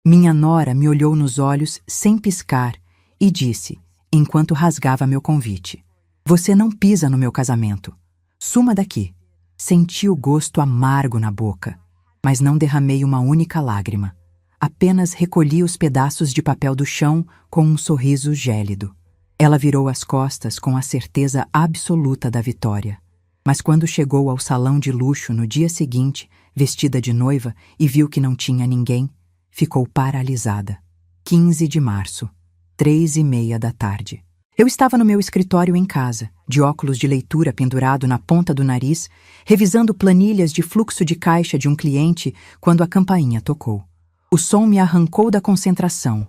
Minha nora me olhou nos olhos sem piscar e disse, enquanto rasgava meu convite: "Você não pisa no meu casamento. Suma daqui." Senti o gosto amargo na boca, mas não derramei uma única lágrima. Apenas recolhi os pedaços de papel do chão com um sorriso gélido. Ela virou as costas com a certeza absoluta da vitória. Mas quando chegou ao salão de luxo no dia seguinte, vestida de noiva, e viu que não tinha ninguém, ficou paralisada. 15 de março, 3:30 da tarde. Eu estava no meu escritório em casa, de óculos de leitura pendurado na ponta do nariz, revisando planilhas de fluxo de caixa de um cliente quando a campainha tocou. O som me arrancou da concentração.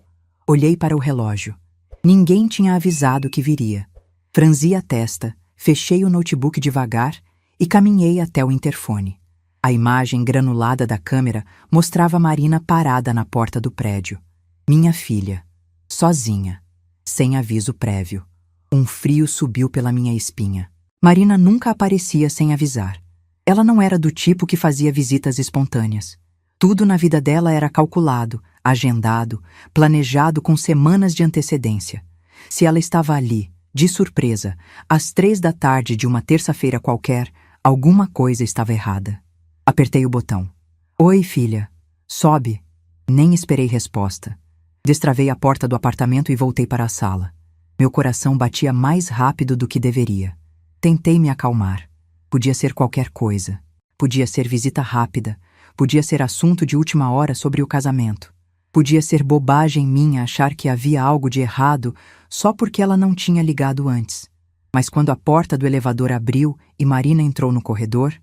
Olhei para o relógio. Ninguém tinha avisado que viria. Franzi a testa, fechei o notebook devagar e caminhei até o interfone. A imagem granulada da câmera mostrava Marina parada na porta do prédio. Minha filha, sozinha, sem aviso prévio. Um frio subiu pela minha espinha. Marina nunca aparecia sem avisar. Ela não era do tipo que fazia visitas espontâneas. Tudo na vida dela era calculado, agendado, planejado com semanas de antecedência. Se ela estava ali, de surpresa, às 3 da tarde de uma terça-feira qualquer, alguma coisa estava errada. Apertei o botão. "Oi, filha. Sobe." Nem esperei resposta. Destravei a porta do apartamento e voltei para a sala. Meu coração batia mais rápido do que deveria. Tentei me acalmar. Podia ser qualquer coisa. Podia ser visita rápida. Podia ser assunto de última hora sobre o casamento. Podia ser bobagem minha achar que havia algo de errado só porque ela não tinha ligado antes. Mas quando a porta do elevador abriu e Marina entrou no corredor,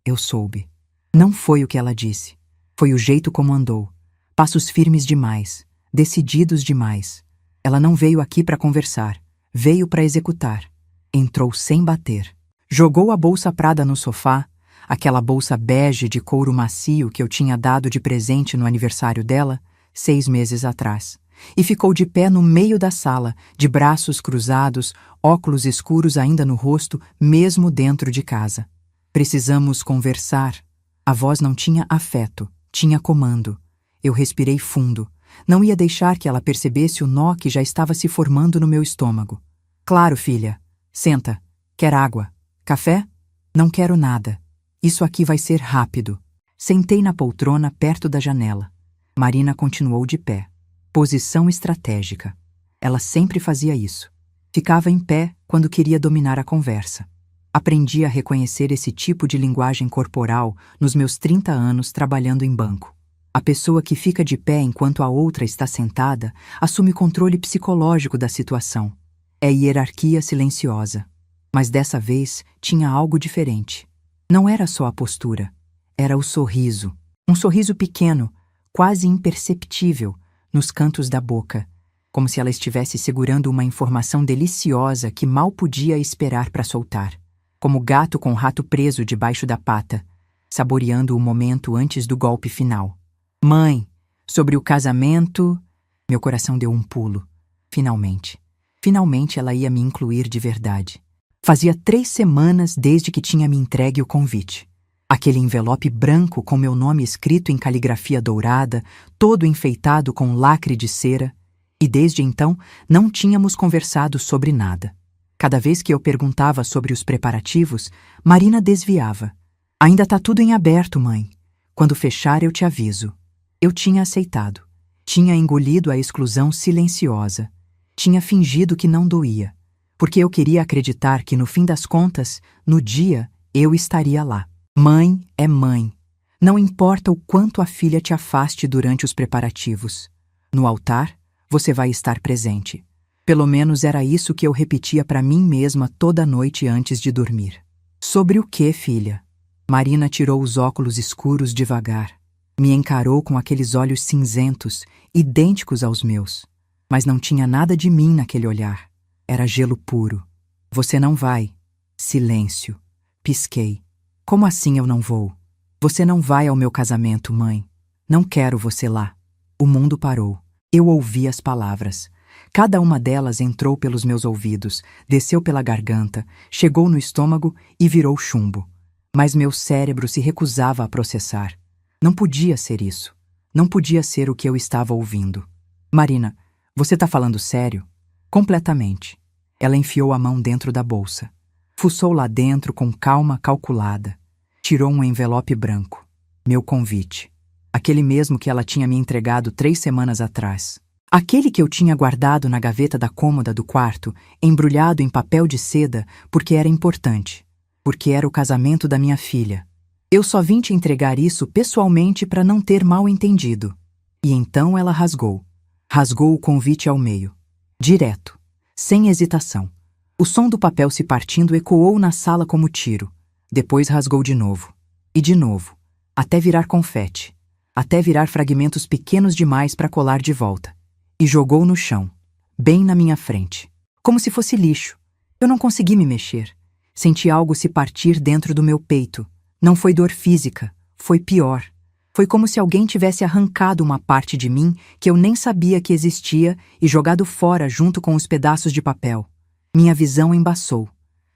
eu soube. Não foi o que ela disse. Foi o jeito como andou. Passos firmes demais. Decididos demais. Ela não veio aqui para conversar. Veio para executar. Entrou sem bater. Jogou a bolsa Prada no sofá, aquela bolsa bege de couro macio que eu tinha dado de presente no aniversário dela, 6 meses atrás, e ficou de pé no meio da sala, de braços cruzados, óculos escuros ainda no rosto, mesmo dentro de casa. "Precisamos conversar." A voz não tinha afeto, tinha comando. Eu respirei fundo. Não ia deixar que ela percebesse o nó que já estava se formando no meu estômago. "Claro, filha. Senta. Quer água? Café?" "Não quero nada. Isso aqui vai ser rápido." Sentei na poltrona perto da janela. Marina continuou de pé. Posição estratégica. Ela sempre fazia isso. Ficava em pé quando queria dominar a conversa. Aprendi a reconhecer esse tipo de linguagem corporal nos meus 30 anos trabalhando em banco. A pessoa que fica de pé enquanto a outra está sentada assume controle psicológico da situação. É hierarquia silenciosa. Mas dessa vez tinha algo diferente. Não era só a postura, era o sorriso. Um sorriso pequeno, quase imperceptível, nos cantos da boca, como se ela estivesse segurando uma informação deliciosa que mal podia esperar para soltar. Como gato com rato preso debaixo da pata, saboreando o momento antes do golpe final. "Mãe, sobre o casamento..." Meu coração deu um pulo. Finalmente. Finalmente ela ia me incluir de verdade. Fazia 3 semanas desde que tinha me entregue o convite. Aquele envelope branco com meu nome escrito em caligrafia dourada, todo enfeitado com lacre de cera, e desde então não tínhamos conversado sobre nada. Cada vez que eu perguntava sobre os preparativos, Marina desviava. "Ainda tá tudo em aberto, mãe. Quando fechar eu te aviso." Eu tinha aceitado. Tinha engolido a exclusão silenciosa. Tinha fingido que não doía. Porque eu queria acreditar que, no fim das contas, no dia, eu estaria lá. Mãe é mãe. Não importa o quanto a filha te afaste durante os preparativos. No altar, você vai estar presente. Pelo menos era isso que eu repetia para mim mesma toda noite antes de dormir. "Sobre o quê, filha?" Marina tirou os óculos escuros devagar. Me encarou com aqueles olhos cinzentos, idênticos aos meus. Mas não tinha nada de mim naquele olhar. Era gelo puro. "Você não vai." Silêncio. Pisquei. "Como assim eu não vou?" "Você não vai ao meu casamento, mãe. Não quero você lá." O mundo parou. Eu ouvi as palavras. Cada uma delas entrou pelos meus ouvidos, desceu pela garganta, chegou no estômago e virou chumbo. Mas meu cérebro se recusava a processar. Não podia ser isso. Não podia ser o que eu estava ouvindo. Marina, você tá falando sério? Completamente. Ela enfiou a mão dentro da bolsa. Fuçou lá dentro com calma calculada. Tirou um envelope branco. Meu convite. Aquele mesmo que ela tinha me entregado 3 semanas atrás. Aquele que eu tinha guardado na gaveta da cômoda do quarto, embrulhado em papel de seda, porque era importante. Porque era o casamento da minha filha. Eu só vim te entregar isso pessoalmente para não ter mal entendido. E então ela rasgou. Rasgou o convite ao meio. Direto. Sem hesitação. O som do papel se partindo ecoou na sala como tiro. Depois rasgou de novo. E de novo. Até virar confete. Até virar fragmentos pequenos demais para colar de volta. E jogou no chão. Bem na minha frente. Como se fosse lixo. Eu não consegui me mexer. Senti algo se partir dentro do meu peito. Não foi dor física. Foi pior. Foi como se alguém tivesse arrancado uma parte de mim que eu nem sabia que existia e jogado fora junto com os pedaços de papel. Minha visão embaçou.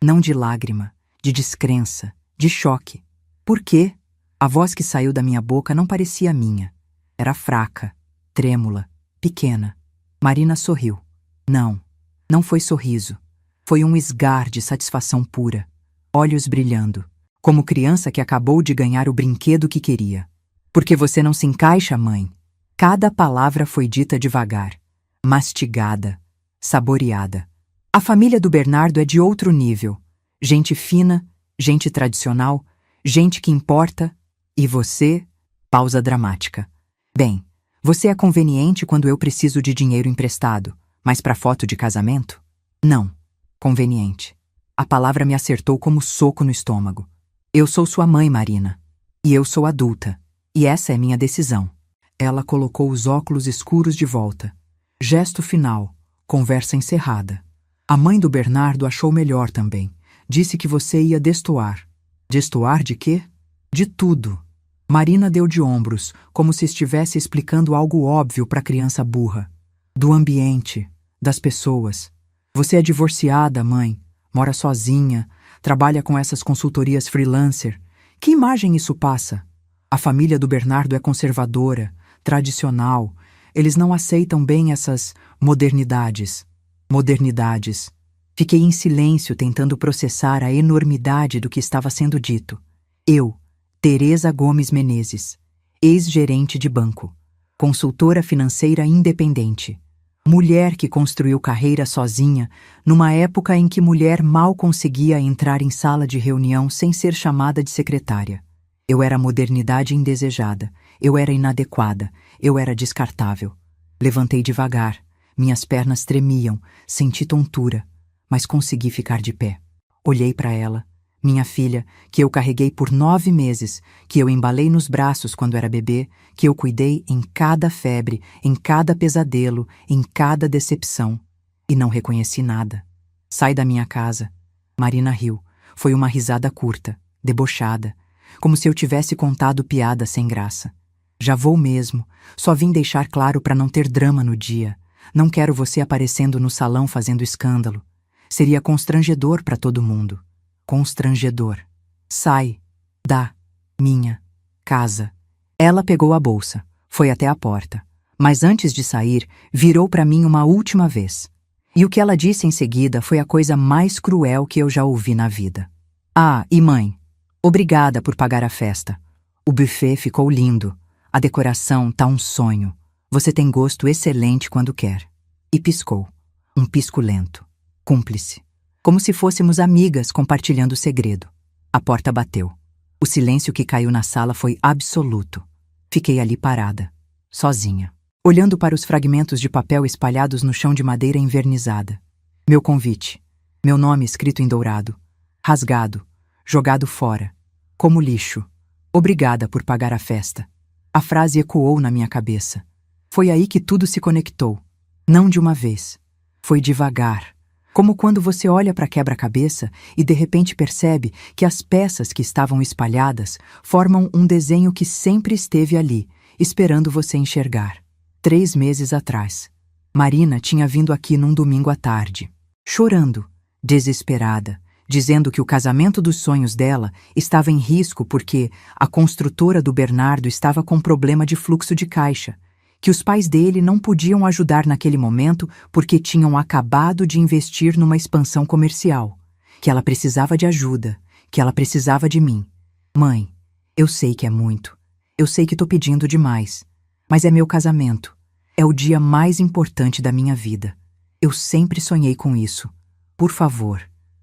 Não de lágrima, de descrença, de choque. Por quê? A voz que saiu da minha boca não parecia minha. Era fraca, trêmula, pequena. Marina sorriu. Não foi sorriso. Foi um esgar de satisfação pura. Olhos brilhando, como criança que acabou de ganhar o brinquedo que queria. Porque você não se encaixa, mãe. Cada palavra foi dita devagar, mastigada, saboreada. A família do Bernardo é de outro nível. Gente fina, gente tradicional, gente que importa. E você? Pausa dramática. Bem, você é conveniente quando eu preciso de dinheiro emprestado, mas para foto de casamento? Não. Conveniente. A palavra me acertou como soco no estômago. Eu sou sua mãe, Marina. E eu sou adulta. E essa é minha decisão. Ela colocou os óculos escuros de volta. Gesto final. Conversa encerrada. A mãe do Bernardo achou melhor também. Disse que você ia destoar. Destoar de quê? De tudo. Marina deu de ombros, como se estivesse explicando algo óbvio para criança burra. Do ambiente, das pessoas. Você é divorciada, mãe. Mora sozinha. Trabalha com essas consultorias freelancer. Que imagem isso passa? A família do Bernardo é conservadora, tradicional. Eles não aceitam bem essas modernidades. Modernidades. Fiquei em silêncio tentando processar a enormidade do que estava sendo dito. Eu, Teresa Gomes Menezes, ex-gerente de banco, consultora financeira independente, mulher que construiu carreira sozinha numa época em que mulher mal conseguia entrar em sala de reunião sem ser chamada de secretária. Eu era modernidade indesejada, eu era inadequada, eu era descartável. Levantei devagar, minhas pernas tremiam, senti tontura, mas consegui ficar de pé. Olhei para ela, minha filha, que eu carreguei por 9 meses, que eu embalei nos braços quando era bebê, que eu cuidei em cada febre, em cada pesadelo, em cada decepção. E não reconheci nada. Sai da minha casa. Marina riu. Foi uma risada curta, debochada, como se eu tivesse contado piada sem graça. Já vou mesmo. Só vim deixar claro para não ter drama no dia. Não quero você aparecendo no salão fazendo escândalo. Seria constrangedor para todo mundo. Constrangedor. Sai. Da. Minha. Casa. Ela pegou a bolsa. Foi até a porta. Mas antes de sair, virou para mim uma última vez. E o que ela disse em seguida foi a coisa mais cruel que eu já ouvi na vida. Ah, e mãe, obrigada por pagar a festa. O buffet ficou lindo. A decoração tá um sonho. Você tem gosto excelente quando quer. E piscou. Um pisco lento. Cúmplice. Como se fôssemos amigas compartilhando o segredo. A porta bateu. O silêncio que caiu na sala foi absoluto. Fiquei ali parada, sozinha, olhando para os fragmentos de papel espalhados no chão de madeira envernizada. Meu convite. Meu nome escrito em dourado. Rasgado. Jogado fora. Como lixo. Obrigada por pagar a festa. A frase ecoou na minha cabeça. Foi aí que tudo se conectou. Não de uma vez. Foi devagar. Como quando você olha para quebra-cabeça e de repente percebe que as peças que estavam espalhadas formam um desenho que sempre esteve ali, esperando você enxergar. 3 meses atrás. Marina tinha vindo aqui num domingo à tarde. Chorando, desesperada, dizendo que o casamento dos sonhos dela estava em risco porque a construtora do Bernardo estava com problema de fluxo de caixa, que os pais dele não podiam ajudar naquele momento porque tinham acabado de investir numa expansão comercial, que ela precisava de ajuda, que ela precisava de mim. Mãe, eu sei que é muito, eu sei que tô pedindo demais, mas é meu casamento, é o dia mais importante da minha vida. Eu sempre sonhei com isso. Por favor,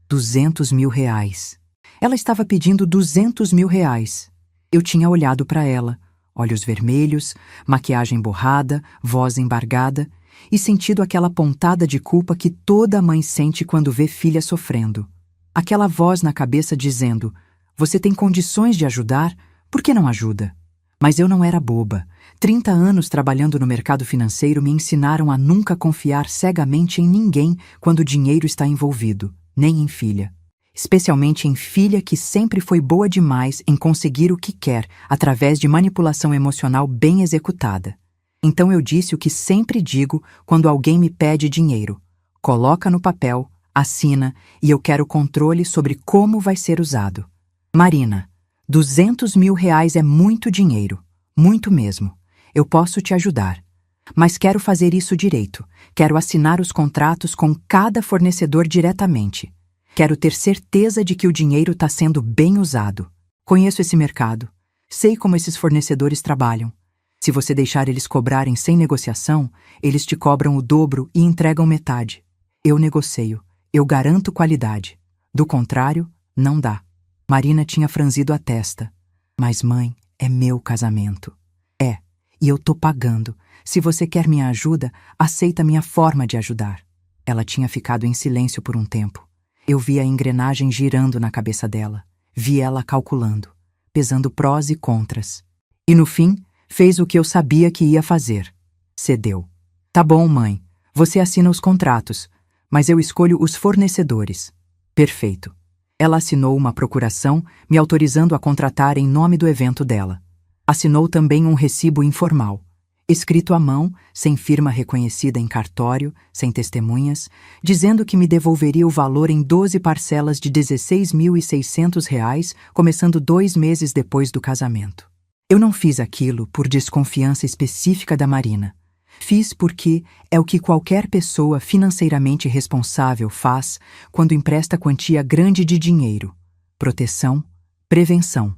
200 mil reais. Ela estava pedindo 200 mil reais. Eu tinha olhado para ela, olhos vermelhos, maquiagem borrada, voz embargada, e sentido aquela pontada de culpa que toda mãe sente quando vê filha sofrendo. Aquela voz na cabeça dizendo: você tem condições de ajudar, por que não ajuda? Mas eu não era boba. 30 anos trabalhando no mercado financeiro me ensinaram a nunca confiar cegamente em ninguém quando o dinheiro está envolvido, nem em filha. Especialmente em filha que sempre foi boa demais em conseguir o que quer através de manipulação emocional bem executada. Então eu disse o que sempre digo quando alguém me pede dinheiro: coloca no papel, assina e eu quero controle sobre como vai ser usado. Marina, 200 mil reais é muito dinheiro, muito mesmo. Eu posso te ajudar. Mas quero fazer isso direito. Quero assinar os contratos com cada fornecedor diretamente. Quero ter certeza de que o dinheiro está sendo bem usado. Conheço esse mercado. Sei como esses fornecedores trabalham. Se você deixar eles cobrarem sem negociação, eles te cobram o dobro e entregam metade. Eu negocio. Eu garanto qualidade. Do contrário, não dá. Marina tinha franzido a testa. Mas, mãe, é meu casamento. É, e eu tô pagando. Se você quer minha ajuda, aceita minha forma de ajudar. Ela tinha ficado em silêncio por um tempo. Eu vi a engrenagem girando na cabeça dela. Vi ela calculando, pesando prós e contras. E no fim, fez o que eu sabia que ia fazer. Cedeu. Tá bom, mãe. Você assina os contratos, mas eu escolho os fornecedores. Perfeito. Ela assinou uma procuração, me autorizando a contratar em nome do evento dela. Assinou também um recibo informal, escrito à mão, sem firma reconhecida em cartório, sem testemunhas, dizendo que me devolveria o valor em 12 parcelas de R$ 16.600, começando 2 meses depois do casamento. Eu não fiz aquilo por desconfiança específica da Marina. Fiz porque é o que qualquer pessoa financeiramente responsável faz quando empresta quantia grande de dinheiro. Proteção, prevenção,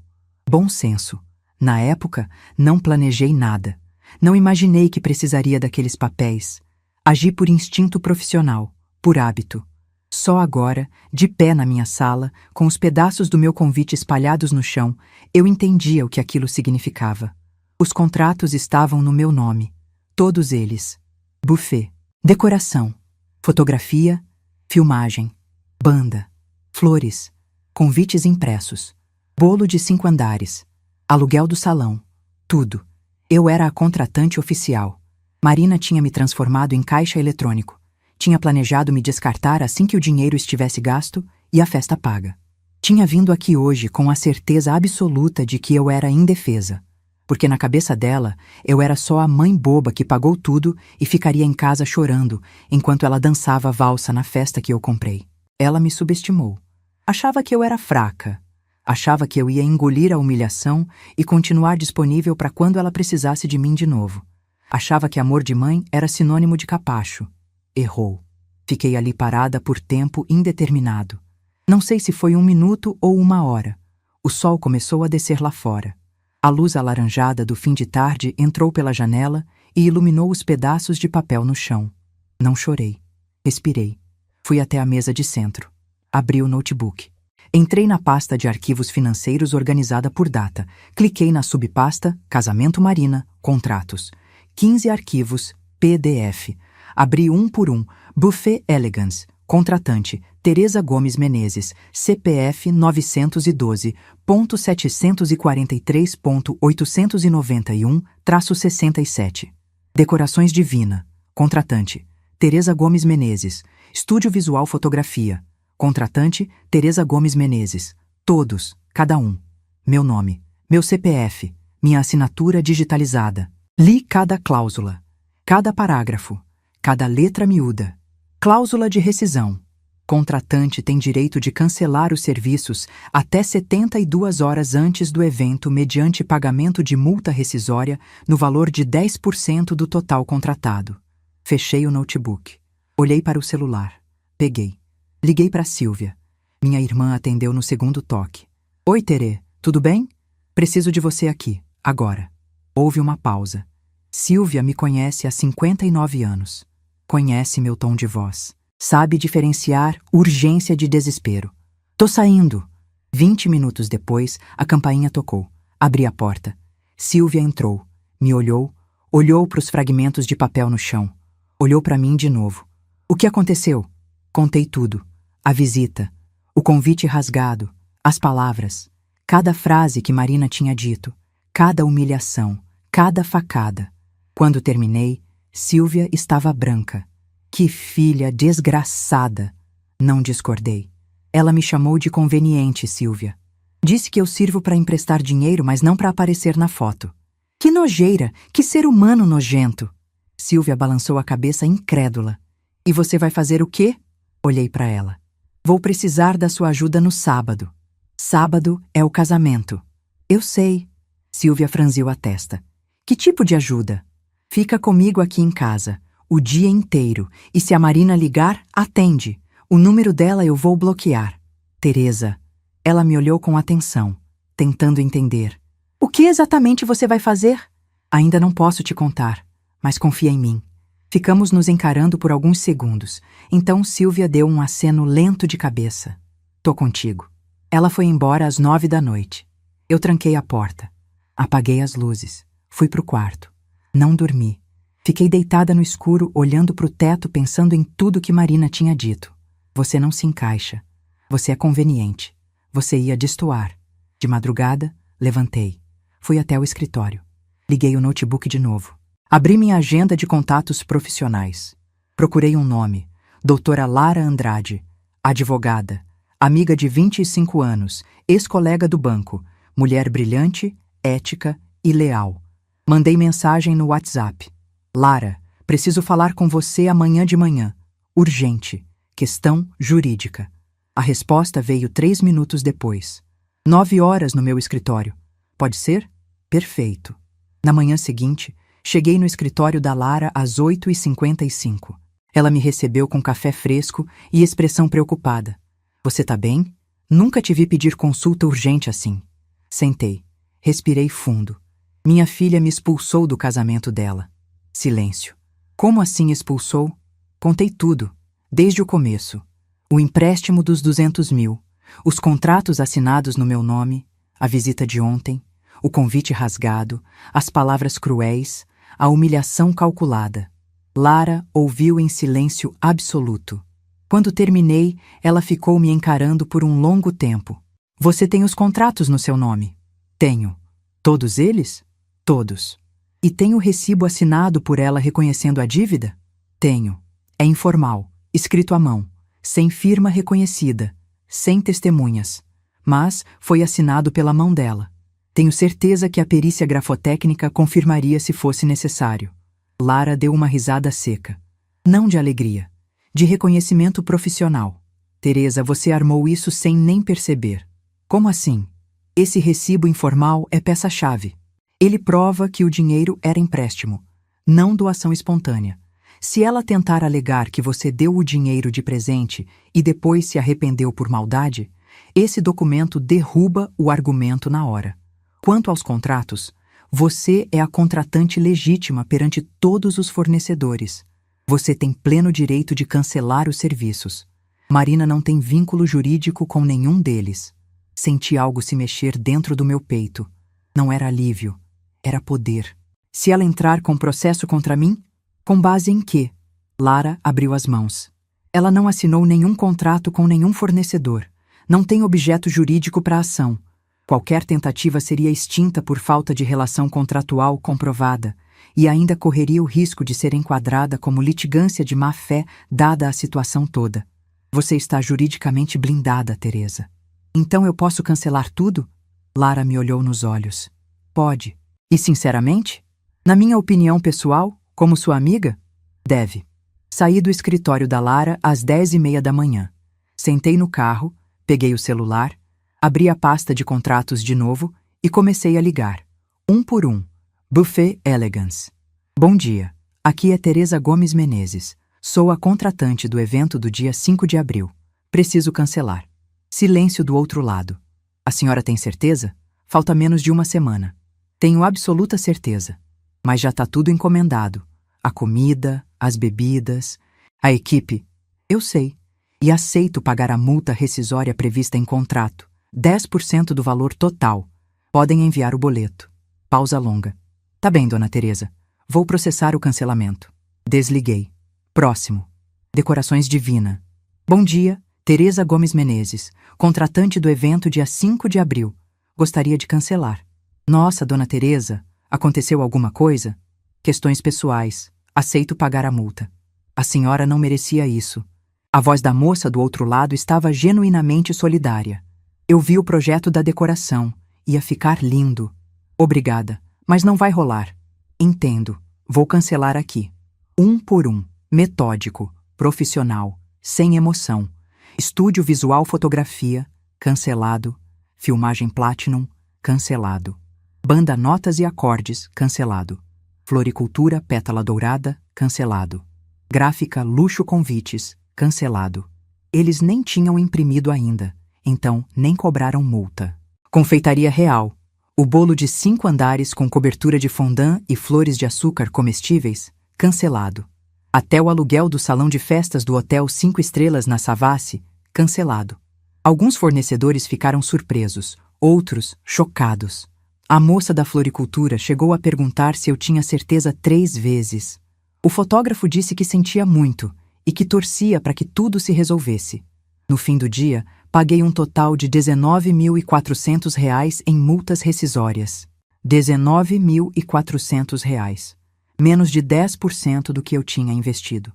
bom senso. Na época, não planejei nada. Não imaginei que precisaria daqueles papéis. Agi por instinto profissional, por hábito. Só agora, de pé na minha sala, com os pedaços do meu convite espalhados no chão, eu entendia o que aquilo significava. Os contratos estavam no meu nome. Todos eles. Buffet, decoração, fotografia, filmagem, banda, flores, convites impressos, bolo de 5 andares, aluguel do salão, tudo. Eu era a contratante oficial. Marina tinha me transformado em caixa eletrônico. Tinha planejado me descartar assim que o dinheiro estivesse gasto e a festa paga. Tinha vindo aqui hoje com a certeza absoluta de que eu era indefesa. Porque na cabeça dela, eu era só a mãe boba que pagou tudo e ficaria em casa chorando enquanto ela dançava valsa na festa que eu comprei. Ela me subestimou. Achava que eu era fraca. Achava que eu ia engolir a humilhação e continuar disponível para quando ela precisasse de mim de novo. Achava que amor de mãe era sinônimo de capacho. Errou. Fiquei ali parada por tempo indeterminado. Não sei se foi 1 minuto ou 1 hora. O sol começou a descer lá fora. A luz alaranjada do fim de tarde entrou pela janela e iluminou os pedaços de papel no chão. Não chorei. Respirei. Fui até a mesa de centro. Abri o notebook. Entrei na pasta de arquivos financeiros organizada por data. Cliquei na subpasta Casamento Marina, Contratos. 15 arquivos, PDF. Abri um por um. Buffet Elegance. Contratante, Tereza Gomes Menezes, CPF 912.743.891-67. Decorações Divina. Contratante, Tereza Gomes Menezes. Estúdio Visual Fotografia. Contratante, Tereza Gomes Menezes. Todos, cada um. Meu nome, meu CPF, minha assinatura digitalizada. Li cada cláusula, cada parágrafo, cada letra miúda. Cláusula de rescisão. Contratante tem direito de cancelar os serviços até 72 horas antes do evento mediante pagamento de multa rescisória no valor de 10% do total contratado. Fechei o notebook. Olhei para o celular. Peguei. Liguei para Silvia. Minha irmã atendeu no segundo toque. Oi, Terê, tudo bem? Preciso de você aqui, agora. Houve uma pausa. Silvia me conhece há 59 anos. Conhece meu tom de voz. Sabe diferenciar urgência de desespero. Tô saindo. 20 minutos depois, a campainha tocou. Abri a porta. Silvia entrou. Me olhou. Olhou para os fragmentos de papel no chão. Olhou para mim de novo. O que aconteceu? Contei tudo. A visita. O convite rasgado. As palavras. Cada frase que Marina tinha dito. Cada humilhação. Cada facada. Quando terminei, Silvia estava branca. Que filha desgraçada! Não discordei. Ela me chamou de conveniente, Silvia. Disse que eu sirvo para emprestar dinheiro, mas não para aparecer na foto. Que nojeira! Que ser humano nojento! Silvia balançou a cabeça incrédula. E você vai fazer o quê? Olhei para ela. Vou precisar da sua ajuda no sábado. Sábado é o casamento. Eu sei. Silvia franziu a testa. Que tipo de ajuda? Fica comigo aqui em casa. O dia inteiro, e se a Marina ligar, atende. O número dela eu vou bloquear. Teresa. Ela me olhou com atenção, tentando entender. O que exatamente você vai fazer? Ainda não posso te contar, mas confia em mim. Ficamos nos encarando por alguns segundos, então Silvia deu um aceno lento de cabeça. Tô contigo. Ela foi embora às 9 da noite. Eu tranquei a porta. Apaguei as luzes. Fui pro quarto. Não dormi. Fiquei deitada no escuro, olhando para o teto, pensando em tudo que Marina tinha dito. Você não se encaixa. Você é conveniente. Você ia destoar. De madrugada, levantei. Fui até o escritório. Liguei o notebook de novo. Abri minha agenda de contatos profissionais. Procurei um nome. Doutora Lara Andrade. Advogada. Amiga de 25 anos. Ex-colega do banco. Mulher brilhante, ética e leal. Mandei mensagem no WhatsApp. Lara, preciso falar com você amanhã de manhã. Urgente. Questão jurídica. A resposta veio 3 minutos depois. 9 horas no meu escritório. Pode ser? Perfeito. Na manhã seguinte, cheguei no escritório da Lara às 8h55. Ela me recebeu com café fresco e expressão preocupada. Você tá bem? Nunca te vi pedir consulta urgente assim. Sentei. Respirei fundo. Minha filha me expulsou do casamento dela. Silêncio. Como assim expulsou? Contei tudo, desde o começo. O empréstimo dos 200 mil, os contratos assinados no meu nome, a visita de ontem, o convite rasgado, as palavras cruéis, a humilhação calculada. Lara ouviu em silêncio absoluto. Quando terminei, ela ficou me encarando por um longo tempo. Você tem os contratos no seu nome? Tenho. Todos eles? Todos. E tem o recibo assinado por ela reconhecendo a dívida? Tenho. É informal, escrito à mão, sem firma reconhecida, sem testemunhas. Mas foi assinado pela mão dela. Tenho certeza que a perícia grafotécnica confirmaria se fosse necessário. Lara deu uma risada seca. Não de alegria, de reconhecimento profissional. Teresa, você armou isso sem nem perceber. Como assim? Esse recibo informal é peça-chave. Ele prova que o dinheiro era empréstimo, não doação espontânea. Se ela tentar alegar que você deu o dinheiro de presente e depois se arrependeu por maldade, esse documento derruba o argumento na hora. Quanto aos contratos, você é a contratante legítima perante todos os fornecedores. Você tem pleno direito de cancelar os serviços. Marina não tem vínculo jurídico com nenhum deles. Senti algo se mexer dentro do meu peito. Não era alívio. Era poder. Se ela entrar com processo contra mim, com base em quê? Lara abriu as mãos. Ela não assinou nenhum contrato com nenhum fornecedor. Não tem objeto jurídico para a ação. Qualquer tentativa seria extinta por falta de relação contratual comprovada e ainda correria o risco de ser enquadrada como litigância de má-fé dada a situação toda. Você está juridicamente blindada, Teresa. Então eu posso cancelar tudo? Lara me olhou nos olhos. Pode. E sinceramente? Na minha opinião pessoal, como sua amiga? Deve. Saí do escritório da Lara às 10h30 da manhã. Sentei no carro, peguei o celular, abri a pasta de contratos de novo e comecei a ligar. Um por um. Buffet Elegance. Bom dia. Aqui é Teresa Gomes Menezes. Sou a contratante do evento do dia 5 de abril. Preciso cancelar. Silêncio do outro lado. A senhora tem certeza? Falta menos de uma semana. Tenho absoluta certeza. Mas já tá tudo encomendado. A comida, as bebidas, a equipe. Eu sei. E aceito pagar a multa rescisória prevista em contrato. 10% do valor total. Podem enviar o boleto. Pausa longa. Tá bem, dona Teresa. Vou processar o cancelamento. Desliguei. Próximo. Decorações Divina. Bom dia, Teresa Gomes Menezes, contratante do evento dia 5 de abril. Gostaria de cancelar. Nossa, dona Teresa, aconteceu alguma coisa? Questões pessoais. Aceito pagar a multa. A senhora não merecia isso. A voz da moça do outro lado estava genuinamente solidária. Eu vi o projeto da decoração. Ia ficar lindo. Obrigada, mas não vai rolar. Entendo. Vou cancelar aqui. Um por um. Metódico. Profissional. Sem emoção. Estúdio Visual Fotografia. Cancelado. Filmagem Platinum. Cancelado. Banda Notas e Acordes. Cancelado. Floricultura Pétala Dourada. Cancelado. Gráfica Luxo Convites. Cancelado. Eles nem tinham imprimido ainda, então nem cobraram multa. Confeitaria Real. O bolo de 5 andares com cobertura de fondant e flores de açúcar comestíveis, cancelado. Até o aluguel do salão de festas do Hotel 5 Estrelas na Savassi, cancelado. Alguns fornecedores ficaram surpresos, outros chocados. A moça da floricultura chegou a perguntar se eu tinha certeza 3 vezes. O fotógrafo disse que sentia muito e que torcia para que tudo se resolvesse. No fim do dia, paguei um total de R$ 19.400 em multas rescisórias. R$ 19.400. Menos de 10% do que eu tinha investido.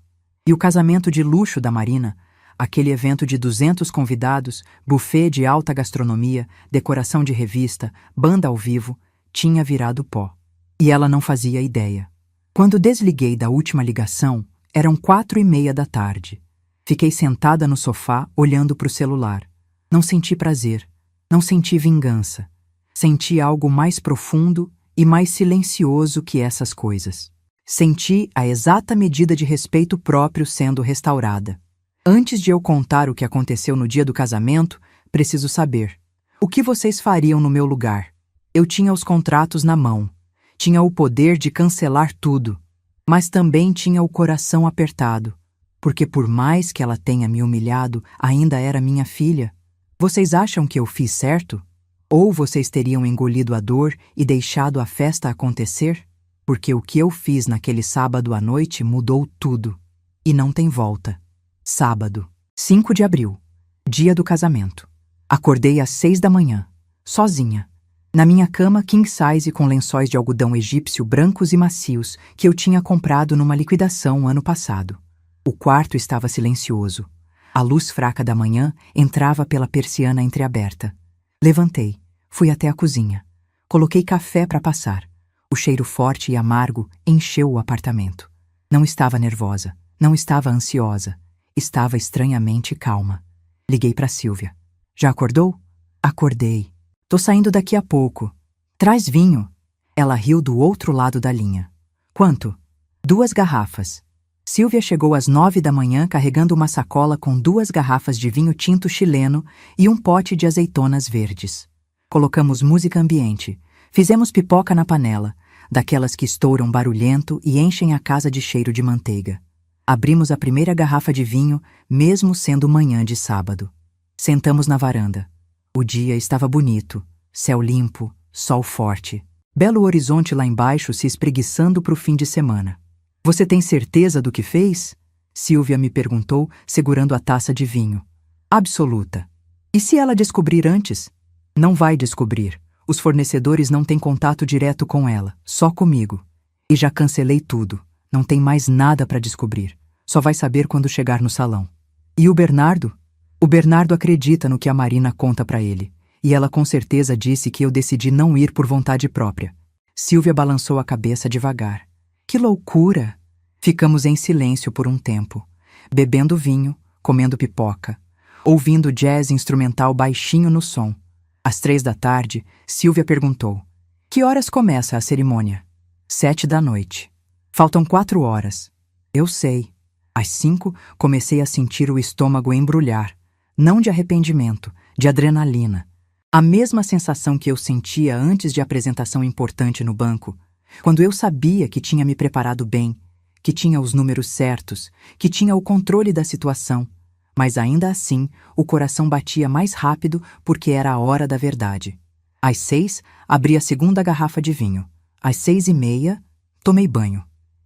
E o casamento de luxo da Marina, aquele evento de 200 convidados, buffet de alta gastronomia, decoração de revista, banda ao vivo, tinha virado pó. E ela não fazia ideia. Quando desliguei da última ligação, eram 4:30 da tarde. Fiquei sentada no sofá, olhando para o celular. Não senti prazer, não senti vingança. Senti algo mais profundo e mais silencioso que essas coisas. Senti a exata medida de respeito próprio sendo restaurada. Antes de eu contar o que aconteceu no dia do casamento, preciso saber. O que vocês fariam no meu lugar? Eu tinha os contratos na mão. Tinha o poder de cancelar tudo. Mas também tinha o coração apertado. Porque por mais que ela tenha me humilhado, ainda era minha filha. Vocês acham que eu fiz certo? Ou vocês teriam engolido a dor e deixado a festa acontecer? Porque o que eu fiz naquele sábado à noite mudou tudo. E não tem volta. Sábado, 5 de abril. Dia do casamento. Acordei às 6 da manhã, sozinha. Na minha cama king size com lençóis de algodão egípcio brancos e macios que eu tinha comprado numa liquidação ano passado. O quarto estava silencioso. A luz fraca da manhã entrava pela persiana entreaberta. Levantei, fui até a cozinha. Coloquei café para passar. O cheiro forte e amargo encheu o apartamento. Não estava nervosa, não estava ansiosa. Estava estranhamente calma. Liguei para Silvia. Já acordou? Acordei. Tô saindo daqui a pouco. Traz vinho. Ela riu do outro lado da linha. Quanto? 2 garrafas. Silvia chegou às 9 da manhã carregando uma sacola com 2 garrafas de vinho tinto chileno e um pote de azeitonas verdes. Colocamos música ambiente. Fizemos pipoca na panela, daquelas que estouram barulhento e enchem a casa de cheiro de manteiga. Abrimos a primeira garrafa de vinho, mesmo sendo manhã de sábado. Sentamos na varanda. O dia estava bonito, céu limpo, sol forte. Belo horizonte lá embaixo se espreguiçando para o fim de semana. Você tem certeza do que fez? Silvia me perguntou, segurando a taça de vinho. Absoluta. E se ela descobrir antes? Não vai descobrir. Os fornecedores não têm contato direto com ela, só comigo. E já cancelei tudo. Não tem mais nada para descobrir. Só vai saber quando chegar no salão. E o Bernardo? O Bernardo acredita no que a Marina conta para ele. E ela com certeza disse que eu decidi não ir por vontade própria. Silvia balançou a cabeça devagar. Que loucura! Ficamos em silêncio por um tempo, bebendo vinho, comendo pipoca. ouvindo jazz instrumental baixinho no som. Às 3 da tarde, Silvia perguntou: que horas começa a cerimônia? 7 da noite. Faltam 4 horas. Eu sei. Às 5, comecei a sentir o estômago embrulhar, não de arrependimento, de adrenalina. A mesma sensação que eu sentia antes de apresentação importante no banco, quando eu sabia que tinha me preparado bem, que tinha os números certos, que tinha o controle da situação, mas ainda assim o coração batia mais rápido porque era a hora da verdade. Às 6, abri a segunda garrafa de vinho. Às 6h30, tomei banho.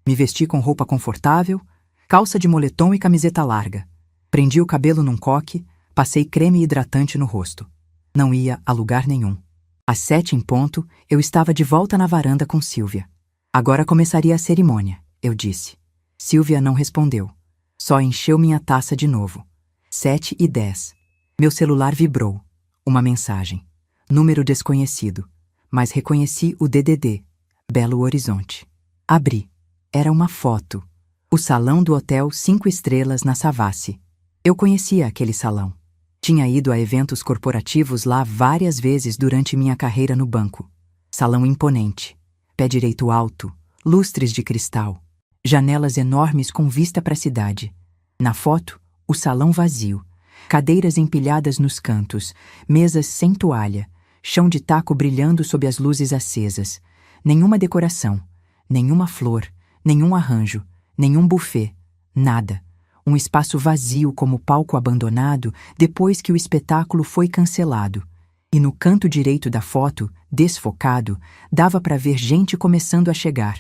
Me vesti com roupa confortável, calça de moletom e camiseta larga. Prendi o cabelo num coque, passei creme hidratante no rosto. Não ia a lugar nenhum. Às 7 em ponto, eu estava de volta na varanda com Silvia. Agora começaria a cerimônia, eu disse. Silvia não respondeu. Só encheu minha taça de novo. 7h10. Meu celular vibrou. Uma mensagem. Número desconhecido. Mas reconheci o DDD. Belo Horizonte. Abri. Era uma foto. O salão do Hotel 5 Estrelas na Savassi. Eu conhecia aquele salão. Tinha ido a eventos corporativos lá várias vezes durante minha carreira no banco. Salão imponente. Pé direito alto. Lustres de cristal. Janelas enormes com vista para a cidade. Na foto, o salão vazio. Cadeiras empilhadas nos cantos. Mesas sem toalha. Chão de taco brilhando sob as luzes acesas. Nenhuma decoração. Nenhuma flor. Nenhum arranjo. Nenhum buffet. Nada. Um espaço vazio como palco abandonado depois que o espetáculo foi cancelado. E no canto direito da foto, desfocado, dava para ver gente começando a chegar.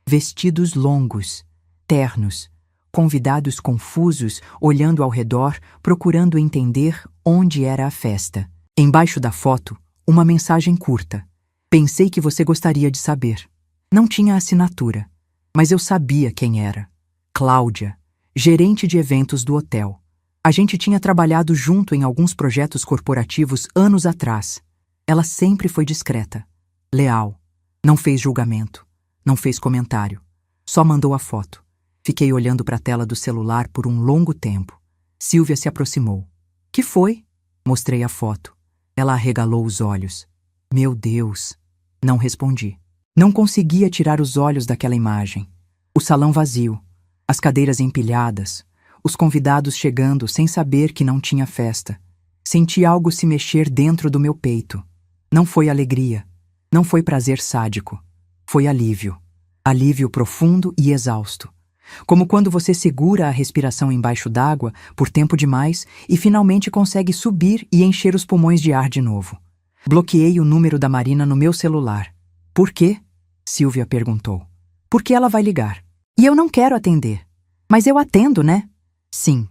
Vestidos longos, ternos, convidados confusos olhando ao redor, procurando entender onde era a festa. Embaixo da foto, uma mensagem curta. Pensei que você gostaria de saber. Não tinha assinatura, mas eu sabia quem era. Cláudia, gerente de eventos do hotel. A gente tinha trabalhado junto em alguns projetos corporativos anos atrás. Ela sempre foi discreta, leal. Não fez julgamento, não fez comentário. Só mandou a foto. Fiquei olhando para a tela do celular por um longo tempo. Silvia se aproximou. Que foi? Mostrei a foto. Ela arregalou os olhos. Meu Deus! Não respondi. Não conseguia tirar os olhos daquela imagem. O salão vazio. As cadeiras empilhadas, os convidados chegando sem saber que não tinha festa. Senti algo se mexer dentro do meu peito. Não foi alegria, não foi prazer sádico. Foi alívio. Alívio profundo e exausto. Como quando você segura a respiração embaixo d'água por tempo demais e finalmente consegue subir e encher os pulmões de ar de novo. Bloqueei o número da Marina no meu celular. Por quê? Silvia perguntou. Porque ela vai ligar. E eu não quero atender. Mas eu atendo, né? Sim.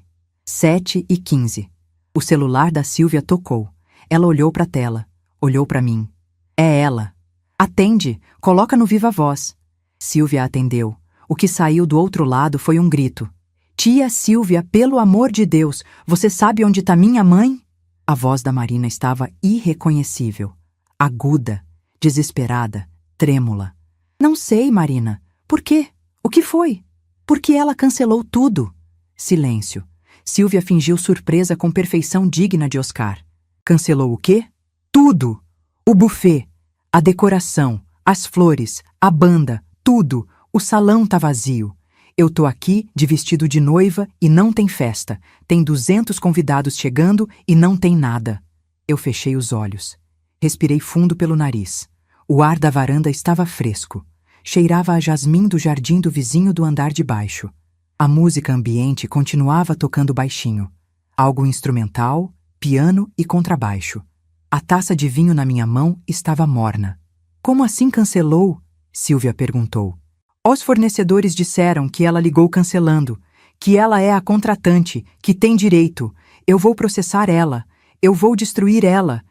7h15. O celular da Silvia tocou. Ela olhou para a tela. Olhou para mim. É ela. Atende. Coloca no viva voz. Silvia atendeu. O que saiu do outro lado foi um grito. Tia Silvia, pelo amor de Deus, você sabe onde está minha mãe? A voz da Marina estava irreconhecível. Aguda, desesperada, trêmula. Não sei, Marina. Por quê? O que foi? Porque ela cancelou tudo. Silêncio. Silvia fingiu surpresa com perfeição digna de Oscar. Cancelou o quê? Tudo! O buffet, a decoração, as flores, a banda, tudo. O salão tá vazio. Eu tô aqui de vestido de noiva e não tem festa. Tem 200 convidados chegando e não tem nada. Eu fechei os olhos. Respirei fundo pelo nariz. O ar da varanda estava fresco. Cheirava a jasmim do jardim do vizinho do andar de baixo. A música ambiente continuava tocando baixinho. Algo instrumental, piano e contrabaixo. A taça de vinho na minha mão estava morna. Como assim cancelou? Silvia perguntou. Os fornecedores disseram que ela ligou cancelando, que ela é a contratante, que tem direito. Eu vou processar ela. Eu vou destruir ela.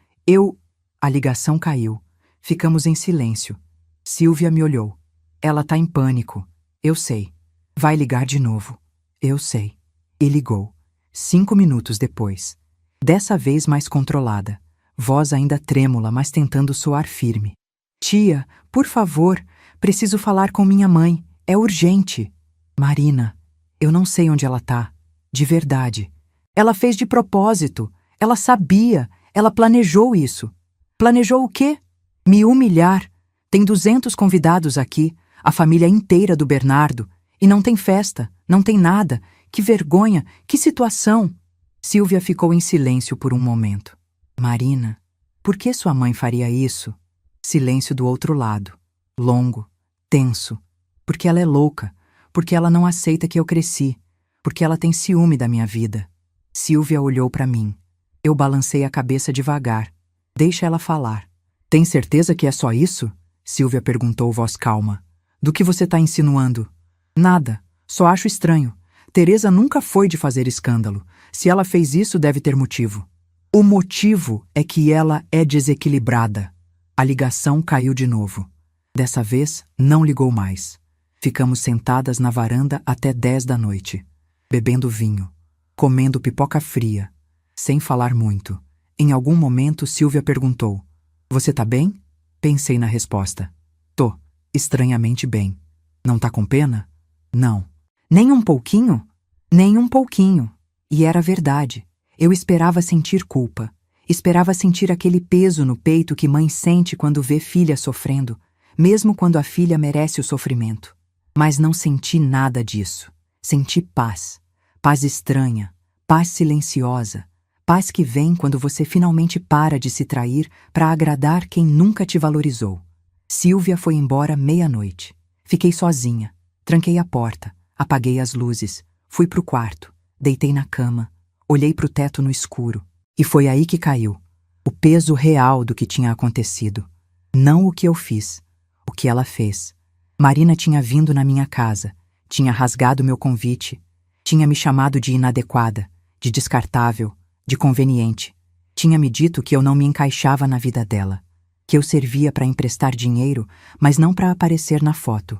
A ligação caiu. Ficamos em silêncio. Silvia me olhou. Ela tá em pânico. Eu sei. Vai ligar de novo. Eu sei. E ligou. 5 minutos depois. Dessa vez mais controlada. Voz ainda trêmula, mas tentando soar firme. Tia, por favor, preciso falar com minha mãe. É urgente. Marina, eu não sei onde ela tá. De verdade. Ela fez de propósito. Ela sabia. Ela planejou isso. Planejou o quê? Me humilhar. Tem 200 convidados aqui, a família inteira do Bernardo, e não tem festa, não tem nada. Que vergonha, que situação! Silvia ficou em silêncio por um momento. Marina, por que sua mãe faria isso? Silêncio do outro lado. Longo, tenso. Porque ela é louca, porque ela não aceita que eu cresci, porque ela tem ciúme da minha vida. Silvia olhou para mim. Eu balancei a cabeça devagar. Deixa ela falar. Tem certeza que é só isso? Silvia perguntou, voz calma. Do que você está insinuando? Nada. Só acho estranho. Teresa nunca foi de fazer escândalo. Se ela fez isso, deve ter motivo. O motivo é que ela é desequilibrada. A ligação caiu de novo. Dessa vez, não ligou mais. Ficamos sentadas na varanda até 10 da noite, bebendo vinho, comendo pipoca fria, sem falar muito. Em algum momento, Silvia perguntou: Você tá bem? Pensei na resposta. Tô, estranhamente bem. Não tá com pena? Não. Nem um pouquinho? Nem um pouquinho. E era verdade. Eu esperava sentir culpa. Esperava sentir aquele peso no peito que mãe sente quando vê filha sofrendo, mesmo quando a filha merece o sofrimento. Mas não senti nada disso. Senti paz. Paz estranha. Paz silenciosa. Paz que vem quando você finalmente para de se trair para agradar quem nunca te valorizou. Silvia foi embora meia-noite. Fiquei sozinha. Tranquei a porta. Apaguei as luzes. Fui pro quarto. Deitei na cama. Olhei pro teto no escuro. E foi aí que caiu. O peso real do que tinha acontecido. Não o que eu fiz. O que ela fez. Marina tinha vindo na minha casa. Tinha rasgado meu convite. Tinha me chamado de inadequada, de descartável, de conveniente. Tinha me dito que eu não me encaixava na vida dela. Que eu servia para emprestar dinheiro, mas não para aparecer na foto.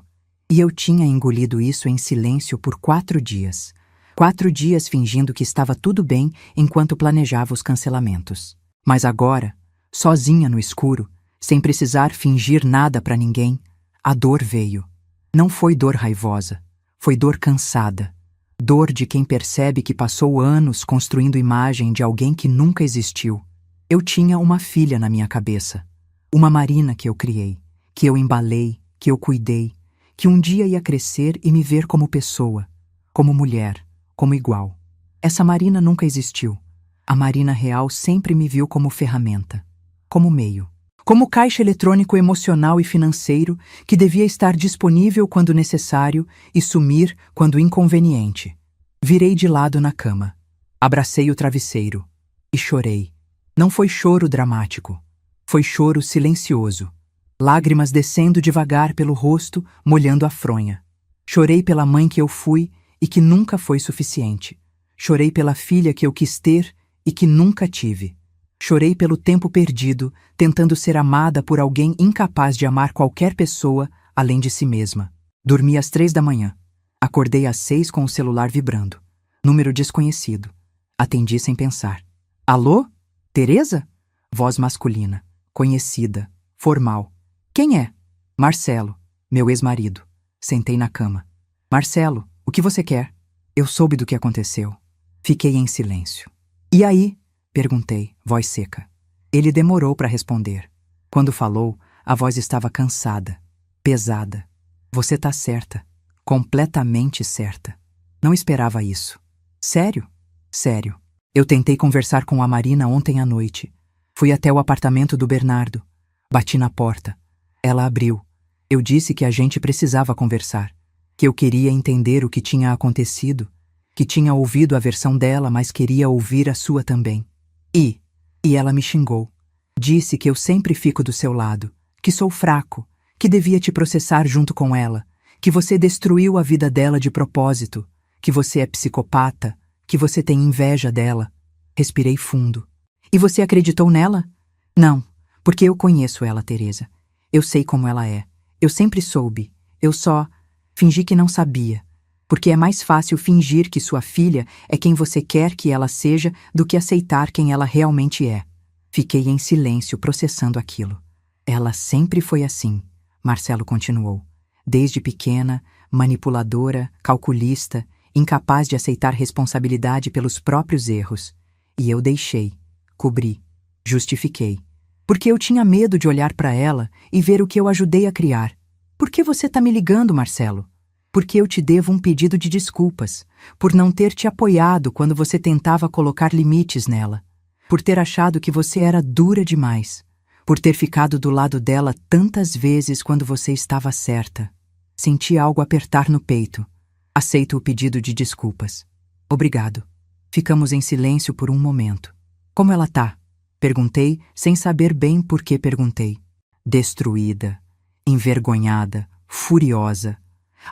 E eu tinha engolido isso em silêncio por 4 dias. 4 dias fingindo que estava tudo bem enquanto planejava os cancelamentos. Mas agora, sozinha no escuro, sem precisar fingir nada para ninguém, a dor veio. Não foi dor raivosa, foi dor cansada. Dor de quem percebe que passou anos construindo imagem de alguém que nunca existiu. Eu tinha uma filha na minha cabeça. Uma Marina que eu criei, que eu embalei, que eu cuidei, que um dia ia crescer e me ver como pessoa, como mulher, como igual. Essa Marina nunca existiu. A Marina real sempre me viu como ferramenta, como meio, como caixa eletrônico emocional e financeiro que devia estar disponível quando necessário e sumir quando inconveniente. Virei de lado na cama, abracei o travesseiro e chorei. Não foi choro dramático, foi choro silencioso. Lágrimas descendo devagar pelo rosto, molhando a fronha. Chorei pela mãe que eu fui e que nunca foi suficiente. Chorei pela filha que eu quis ter e que nunca tive. Chorei pelo tempo perdido, tentando ser amada por alguém incapaz de amar qualquer pessoa além de si mesma. Dormi às 3 da manhã. Acordei às 6 com o celular vibrando. Número desconhecido. Atendi sem pensar. Alô? Teresa? Voz masculina. Conhecida. Formal. Quem é? Marcelo, meu ex-marido. Sentei na cama. Marcelo, o que você quer? Eu soube do que aconteceu. Fiquei em silêncio. E aí? Perguntei, voz seca. Ele demorou para responder. Quando falou, a voz estava cansada, pesada. Você tá certa. Completamente certa. Não esperava isso. Sério? Sério. Eu tentei conversar com a Marina ontem à noite. Fui até o apartamento do Bernardo. Bati na porta. Ela abriu. Eu disse que a gente precisava conversar. Que eu queria entender o que tinha acontecido. Que tinha ouvido a versão dela, mas queria ouvir a sua também. E ela me xingou. Disse que eu sempre fico do seu lado, que sou fraco, que devia te processar junto com ela, que você destruiu a vida dela de propósito, que você é psicopata, que você tem inveja dela. Respirei fundo. E você acreditou nela? Não, porque eu conheço ela, Teresa. Eu sei como ela é. Eu sempre soube. Eu só fingi que não sabia. Porque é mais fácil fingir que sua filha é quem você quer que ela seja do que aceitar quem ela realmente é. Fiquei em silêncio processando aquilo. Ela sempre foi assim, Marcelo continuou. Desde pequena, manipuladora, calculista, incapaz de aceitar responsabilidade pelos próprios erros. E eu deixei, cobri, justifiquei. Porque eu tinha medo de olhar para ela e ver o que eu ajudei a criar. Por que você tá me ligando, Marcelo? Porque eu te devo um pedido de desculpas, por não ter te apoiado quando você tentava colocar limites nela, por ter achado que você era dura demais, por ter ficado do lado dela tantas vezes quando você estava certa. Senti algo apertar no peito. Aceito o pedido de desculpas. Obrigado. Ficamos em silêncio por um momento. Como ela tá? Perguntei, sem saber bem por que perguntei. Destruída, envergonhada, furiosa.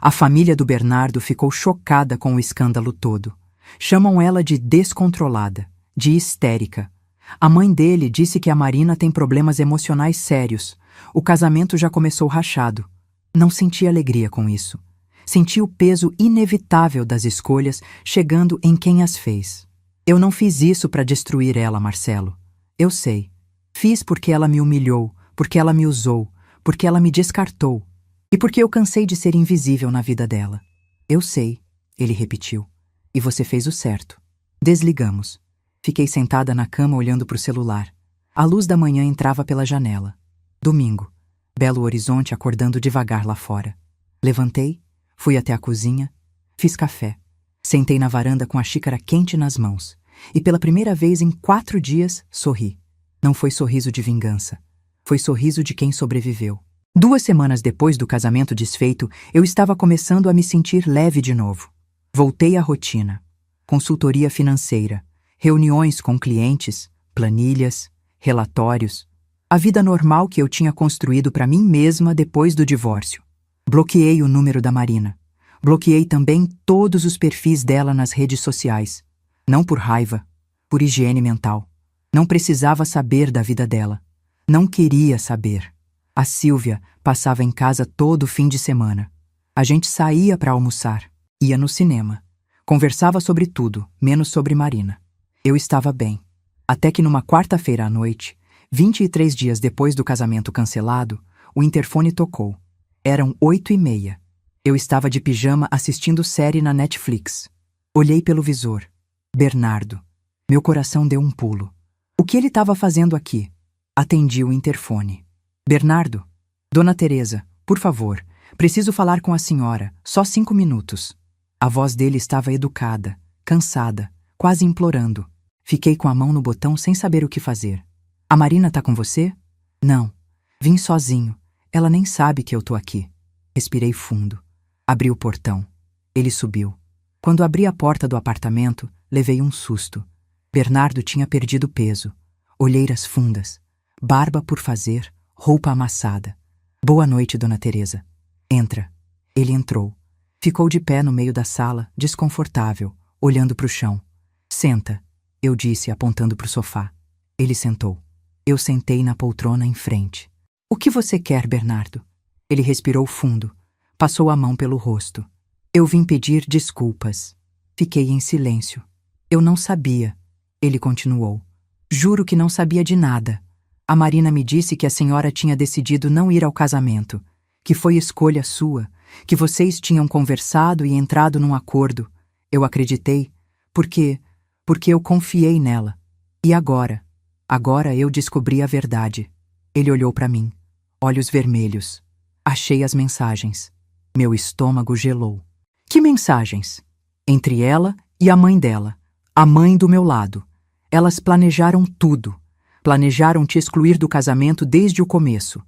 A família do Bernardo ficou chocada com o escândalo todo. Chamam ela de descontrolada, de histérica. A mãe dele disse que a Marina tem problemas emocionais sérios. O casamento já começou rachado. Não senti alegria com isso. Senti o peso inevitável das escolhas chegando em quem as fez. Eu não fiz isso para destruir ela, Marcelo. Eu sei. Fiz porque ela me humilhou, porque ela me usou, porque ela me descartou. E porque eu cansei de ser invisível na vida dela. Eu sei, ele repetiu. E você fez o certo. Desligamos. Fiquei sentada na cama olhando para o celular. A luz da manhã entrava pela janela. Domingo. Belo Horizonte acordando devagar lá fora. Levantei, fui até a cozinha, fiz café. Sentei na varanda com a xícara quente nas mãos. E pela primeira vez em 4 dias, sorri. Não foi sorriso de vingança. Foi sorriso de quem sobreviveu. 2 semanas depois do casamento desfeito, eu estava começando a me sentir leve de novo. Voltei à rotina. Consultoria financeira, reuniões com clientes, planilhas, relatórios. A vida normal que eu tinha construído para mim mesma depois do divórcio. Bloqueei o número da Marina. Bloqueei também todos os perfis dela nas redes sociais. Não por raiva, por higiene mental. Não precisava saber da vida dela. Não queria saber. A Sílvia passava em casa todo fim de semana. A gente saía para almoçar, ia no cinema. Conversava sobre tudo, menos sobre Marina. Eu estava bem. Até que numa quarta-feira à noite, 23 dias depois do casamento cancelado, o interfone tocou. Eram 8h30. Eu estava de pijama assistindo série na Netflix. Olhei pelo visor. Bernardo. Meu coração deu um pulo. O que ele estava fazendo aqui? Atendi o interfone. Bernardo? Dona Teresa, por favor, preciso falar com a senhora, só 5 minutos. A voz dele estava educada, cansada, quase implorando. Fiquei com a mão no botão sem saber o que fazer. A Marina tá com você? Não. Vim sozinho. Ela nem sabe que eu tô aqui. Respirei fundo. Abri o portão. Ele subiu. Quando abri a porta do apartamento, levei um susto. Bernardo tinha perdido peso. Olheiras fundas. Barba por fazer, roupa amassada. Boa noite, Dona Teresa. Entra. Ele entrou. Ficou de pé no meio da sala, desconfortável, olhando para o chão. Senta, eu disse, apontando para o sofá. Ele sentou. Eu sentei na poltrona em frente. O que você quer, Bernardo? Ele respirou fundo. Passou a mão pelo rosto. Eu vim pedir desculpas. Fiquei em silêncio. Eu não sabia. Ele continuou. Juro que não sabia de nada. A Marina me disse que a senhora tinha decidido não ir ao casamento, que foi escolha sua, que vocês tinham conversado e entrado num acordo. Eu acreditei, porque eu confiei nela. E agora eu descobri a verdade. Ele olhou para mim, olhos vermelhos. Achei as mensagens. Meu estômago gelou. Que mensagens? Entre ela e a mãe dela, a mãe do meu lado. Elas planejaram tudo. Planejaram te excluir do casamento desde o começo.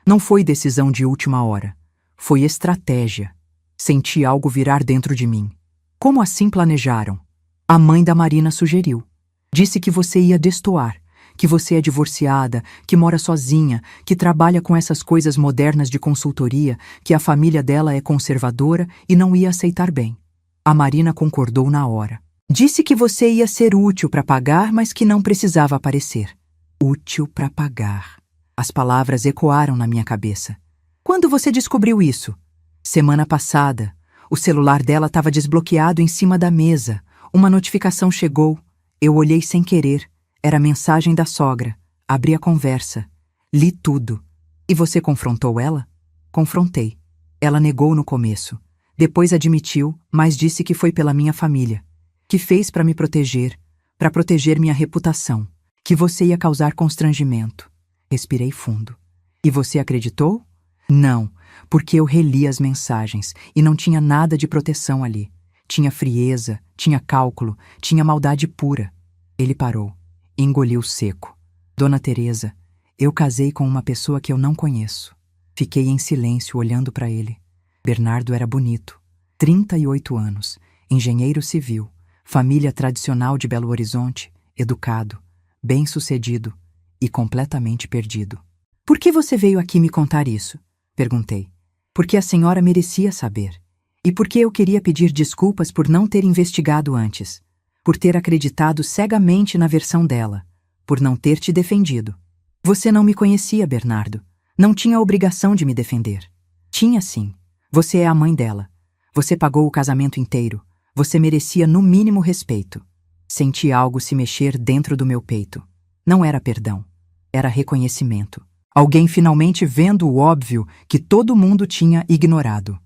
Não foi decisão de última hora. Foi estratégia. Senti algo virar dentro de mim. Como assim planejaram? A mãe da Marina sugeriu. Disse que você ia destoar, que você é divorciada, que mora sozinha, que trabalha com essas coisas modernas de consultoria, que a família dela é conservadora e não ia aceitar bem. A Marina concordou na hora. Disse que você ia ser útil para pagar, mas que não precisava aparecer. Útil para pagar. As palavras ecoaram na minha cabeça. Quando você descobriu isso? Semana passada. O celular dela estava desbloqueado em cima da mesa. Uma notificação chegou. Eu olhei sem querer. Era a mensagem da sogra. Abri a conversa. Li tudo. E você confrontou ela? Confrontei. Ela negou no começo. Depois admitiu, mas disse que foi pela minha família, que fez para me proteger, para proteger minha reputação, que você ia causar constrangimento. Respirei fundo. E você acreditou? Não, porque eu reli as mensagens e não tinha nada de proteção ali. Tinha frieza, tinha cálculo, tinha maldade pura. Ele parou, engoliu seco. Dona Teresa, eu casei com uma pessoa que eu não conheço. Fiquei em silêncio olhando para ele. Bernardo era bonito. 38 anos, engenheiro civil, família tradicional de Belo Horizonte, educado, bem-sucedido e completamente perdido. Por que você veio aqui me contar isso? Perguntei. Porque a senhora merecia saber. E porque eu queria pedir desculpas por não ter investigado antes. Por ter acreditado cegamente na versão dela. Por não ter te defendido. Você não me conhecia, Bernardo. Não tinha a obrigação de me defender. Tinha sim. Você é a mãe dela. Você pagou o casamento inteiro. Você merecia no mínimo respeito. Senti algo se mexer dentro do meu peito. Não era perdão. Era reconhecimento. Alguém finalmente vendo o óbvio que todo mundo tinha ignorado.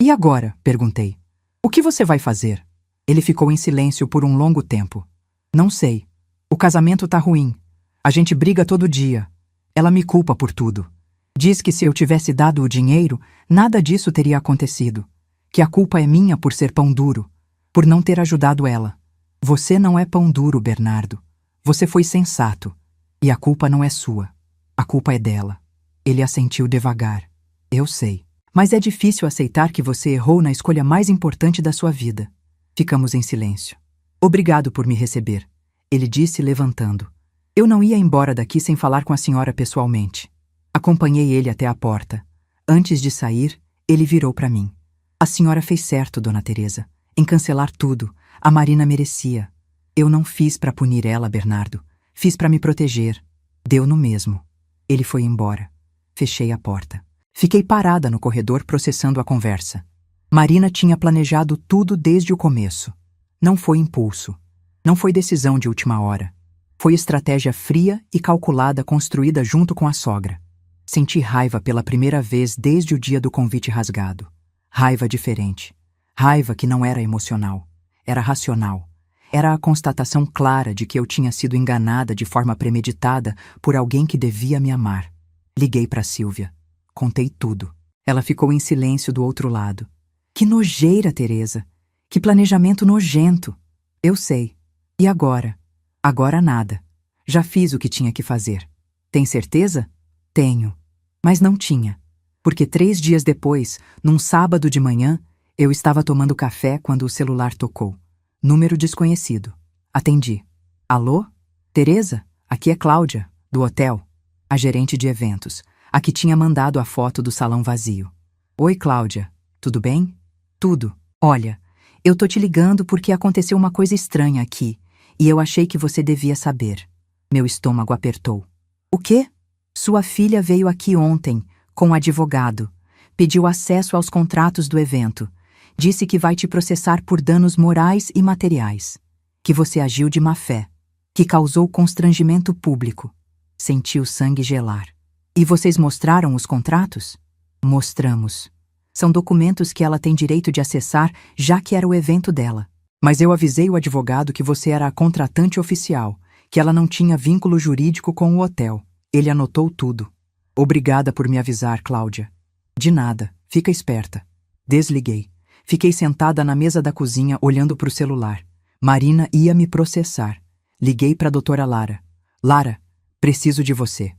E agora? Perguntei. O que você vai fazer? Ele ficou em silêncio por um longo tempo. Não sei. O casamento tá ruim. A gente briga todo dia. Ela me culpa por tudo. Diz que se eu tivesse dado o dinheiro, nada disso teria acontecido. Que a culpa é minha por ser pão duro, por não ter ajudado ela. Você não é pão duro, Bernardo. Você foi sensato. E a culpa não é sua. A culpa é dela. Ele assentiu devagar. Eu sei. Mas é difícil aceitar que você errou na escolha mais importante da sua vida. Ficamos em silêncio. Obrigado por me receber, ele disse levantando. Eu não ia embora daqui sem falar com a senhora pessoalmente. Acompanhei ele até a porta. Antes de sair, ele virou para mim. A senhora fez certo, Dona Teresa, em cancelar tudo. A Marina merecia. Eu não fiz para punir ela, Bernardo. Fiz para me proteger. Deu no mesmo. Ele foi embora. Fechei a porta. Fiquei parada no corredor processando a conversa. Marina tinha planejado tudo desde o começo. Não foi impulso. Não foi decisão de última hora. Foi estratégia fria e calculada construída junto com a sogra. Senti raiva pela primeira vez desde o dia do convite rasgado. Raiva diferente. Raiva que não era emocional. Era racional. Era a constatação clara de que eu tinha sido enganada de forma premeditada por alguém que devia me amar. Liguei para Silvia. Contei tudo. Ela ficou em silêncio do outro lado. Que nojeira, Teresa. Que planejamento nojento. Eu sei. E agora? Agora nada. Já fiz o que tinha que fazer. Tem certeza? Tenho. Mas não tinha. Porque 3 dias depois, num sábado de manhã, eu estava tomando café quando o celular tocou. Número desconhecido. Atendi. Alô? Teresa? Aqui é Cláudia, do hotel. A gerente de eventos. A que tinha mandado a foto do salão vazio. Oi, Cláudia. Tudo bem? Tudo. Olha, eu tô te ligando porque aconteceu uma coisa estranha aqui e eu achei que você devia saber. Meu estômago apertou. O quê? Sua filha veio aqui ontem, com um advogado. Pediu acesso aos contratos do evento. Disse que vai te processar por danos morais e materiais. Que você agiu de má fé. Que causou constrangimento público. Senti o sangue gelar. E vocês mostraram os contratos? Mostramos. São documentos que ela tem direito de acessar, já que era o evento dela. Mas eu avisei o advogado que você era a contratante oficial, que ela não tinha vínculo jurídico com o hotel. Ele anotou tudo. Obrigada por me avisar, Cláudia. De nada, fica esperta. Desliguei. Fiquei sentada na mesa da cozinha olhando para o celular. Marina ia me processar. Liguei para a doutora Lara. Lara, preciso de você.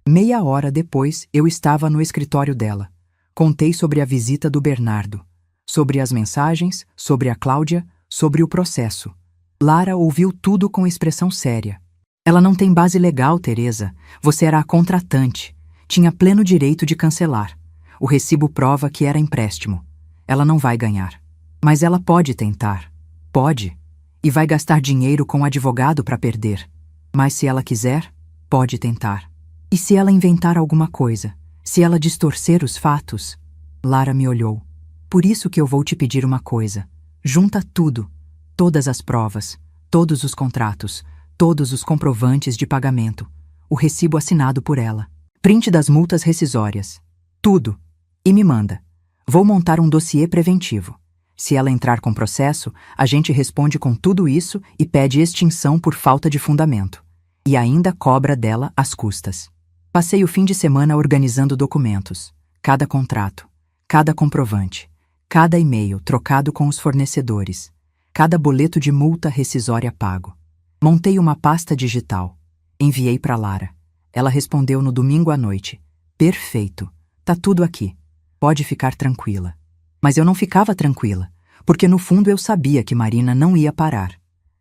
Meia hora depois, eu estava no escritório dela. Contei sobre a visita do Bernardo, sobre as mensagens, sobre a Cláudia, sobre o processo. Lara ouviu tudo com expressão séria. Ela não tem base legal, Teresa. Você era a contratante. Tinha pleno direito de cancelar. O recibo prova que era empréstimo. Ela não vai ganhar. Mas ela pode tentar. Pode. E vai gastar dinheiro com o advogado para perder. Mas se ela quiser, pode tentar. E se ela inventar alguma coisa? Se ela distorcer os fatos? Lara me olhou. Por isso que eu vou te pedir uma coisa. Junta tudo. Todas as provas. Todos os contratos. Todos os comprovantes de pagamento. O recibo assinado por ela. Print das multas rescisórias. Tudo. E me manda. Vou montar um dossiê preventivo. Se ela entrar com processo, a gente responde com tudo isso e pede extinção por falta de fundamento. E ainda cobra dela as custas. Passei o fim de semana organizando documentos, cada contrato, cada comprovante, cada e-mail trocado com os fornecedores, cada boleto de multa rescisória pago. Montei uma pasta digital. Enviei para Lara. Ela respondeu no domingo à noite. Perfeito. Tá tudo aqui. Pode ficar tranquila. Mas eu não ficava tranquila, porque no fundo eu sabia que Marina não ia parar.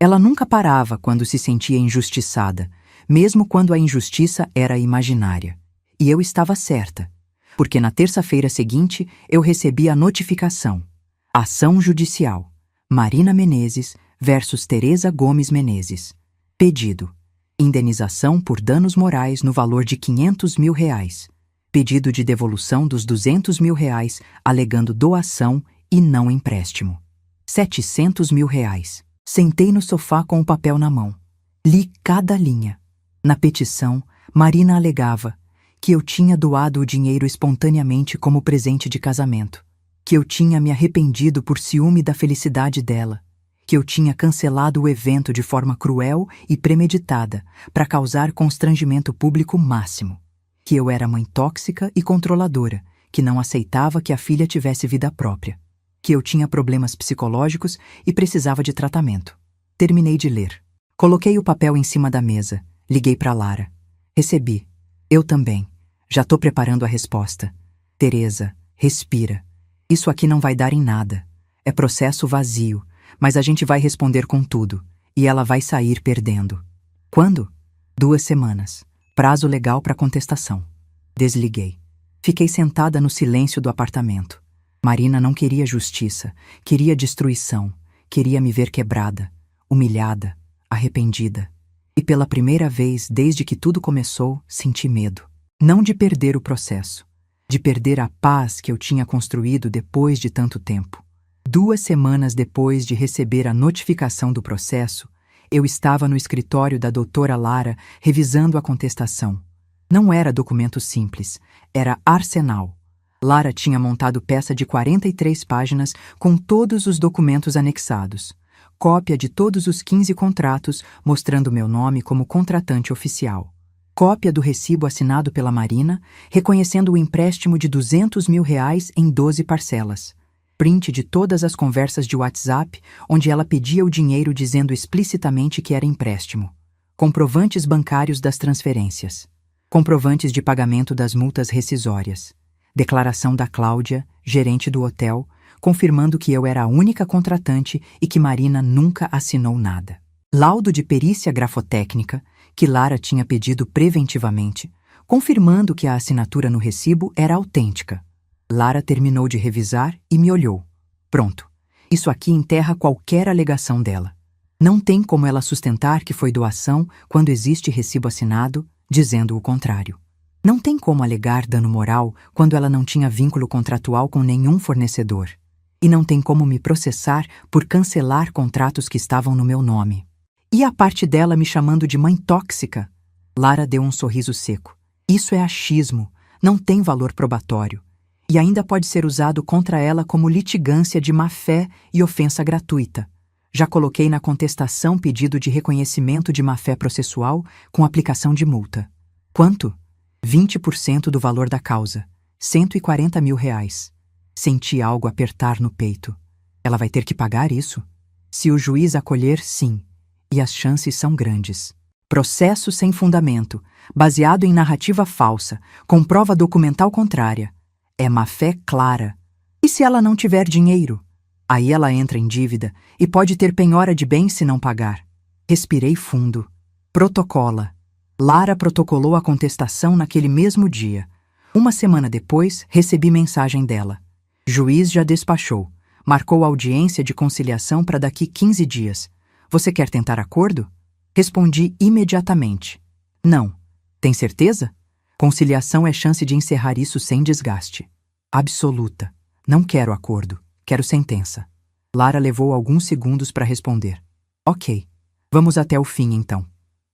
Ela nunca parava quando se sentia injustiçada, mesmo quando a injustiça era imaginária. E eu estava certa, porque na terça-feira seguinte eu recebi a notificação. Ação judicial. Marina Menezes versus Tereza Gomes Menezes. Pedido. Indenização por danos morais no valor de R$500 mil. Pedido de devolução dos R$200 mil, alegando doação e não empréstimo. R$700 mil. Sentei no sofá com o papel na mão. Li cada linha. Na petição, Marina alegava que eu tinha doado o dinheiro espontaneamente como presente de casamento, que eu tinha me arrependido por ciúme da felicidade dela, que eu tinha cancelado o evento de forma cruel e premeditada para causar constrangimento público máximo, que eu era mãe tóxica e controladora, que não aceitava que a filha tivesse vida própria, que eu tinha problemas psicológicos e precisava de tratamento. Terminei de ler. Coloquei o papel em cima da mesa. Liguei para Lara. Recebi. Eu também. Já tô preparando a resposta. Tereza, respira. Isso aqui não vai dar em nada. É processo vazio, mas a gente vai responder com tudo. E ela vai sair perdendo. Quando? 2 semanas. Prazo legal para contestação. Desliguei. Fiquei sentada no silêncio do apartamento. Marina não queria justiça, queria destruição, queria me ver quebrada, humilhada, arrependida. E pela primeira vez desde que tudo começou, senti medo. Não de perder o processo, de perder a paz que eu tinha construído depois de tanto tempo. 2 semanas depois de receber a notificação do processo, eu estava no escritório da doutora Lara revisando a contestação. Não era documento simples, era arsenal. Lara tinha montado peça de 43 páginas com todos os documentos anexados. Cópia de todos os 15 contratos, mostrando meu nome como contratante oficial. Cópia do recibo assinado pela Marina, reconhecendo o empréstimo de R$200 mil em 12 parcelas. Print de todas as conversas de WhatsApp, onde ela pedia o dinheiro dizendo explicitamente que era empréstimo. Comprovantes bancários das transferências. Comprovantes de pagamento das multas rescisórias. Declaração da Cláudia, gerente do hotel, confirmando que eu era a única contratante e que Marina nunca assinou nada. Laudo de perícia grafotécnica, que Lara tinha pedido preventivamente, confirmando que a assinatura no recibo era autêntica. Lara terminou de revisar e me olhou. Pronto. Isso aqui enterra qualquer alegação dela. Não tem como ela sustentar que foi doação quando existe recibo assinado, dizendo o contrário. Não tem como alegar dano moral quando ela não tinha vínculo contratual com nenhum fornecedor. E não tem como me processar por cancelar contratos que estavam no meu nome. E a parte dela me chamando de mãe tóxica? Lara deu um sorriso seco. Isso é achismo, não tem valor probatório. E ainda pode ser usado contra ela como litigância de má-fé e ofensa gratuita. Já coloquei na contestação pedido de reconhecimento de má-fé processual com aplicação de multa. Quanto? 20% do valor da causa, R$140 mil. Senti algo apertar no peito. Ela vai ter que pagar isso? Se o juiz acolher, sim. E as chances são grandes. Processo sem fundamento, baseado em narrativa falsa, com prova documental contrária. É má-fé clara. E se ela não tiver dinheiro? Aí ela entra em dívida e pode ter penhora de bens se não pagar. Respirei fundo. Protocola. Lara protocolou a contestação naquele mesmo dia. 1 semana depois, recebi mensagem dela. Juiz já despachou. Marcou audiência de conciliação para daqui 15 dias. Você quer tentar acordo? Respondi imediatamente. Não. Tem certeza? Conciliação é chance de encerrar isso sem desgaste. Absoluta. Não quero acordo. Quero sentença. Lara levou alguns segundos para responder. Ok. Vamos até o fim, então.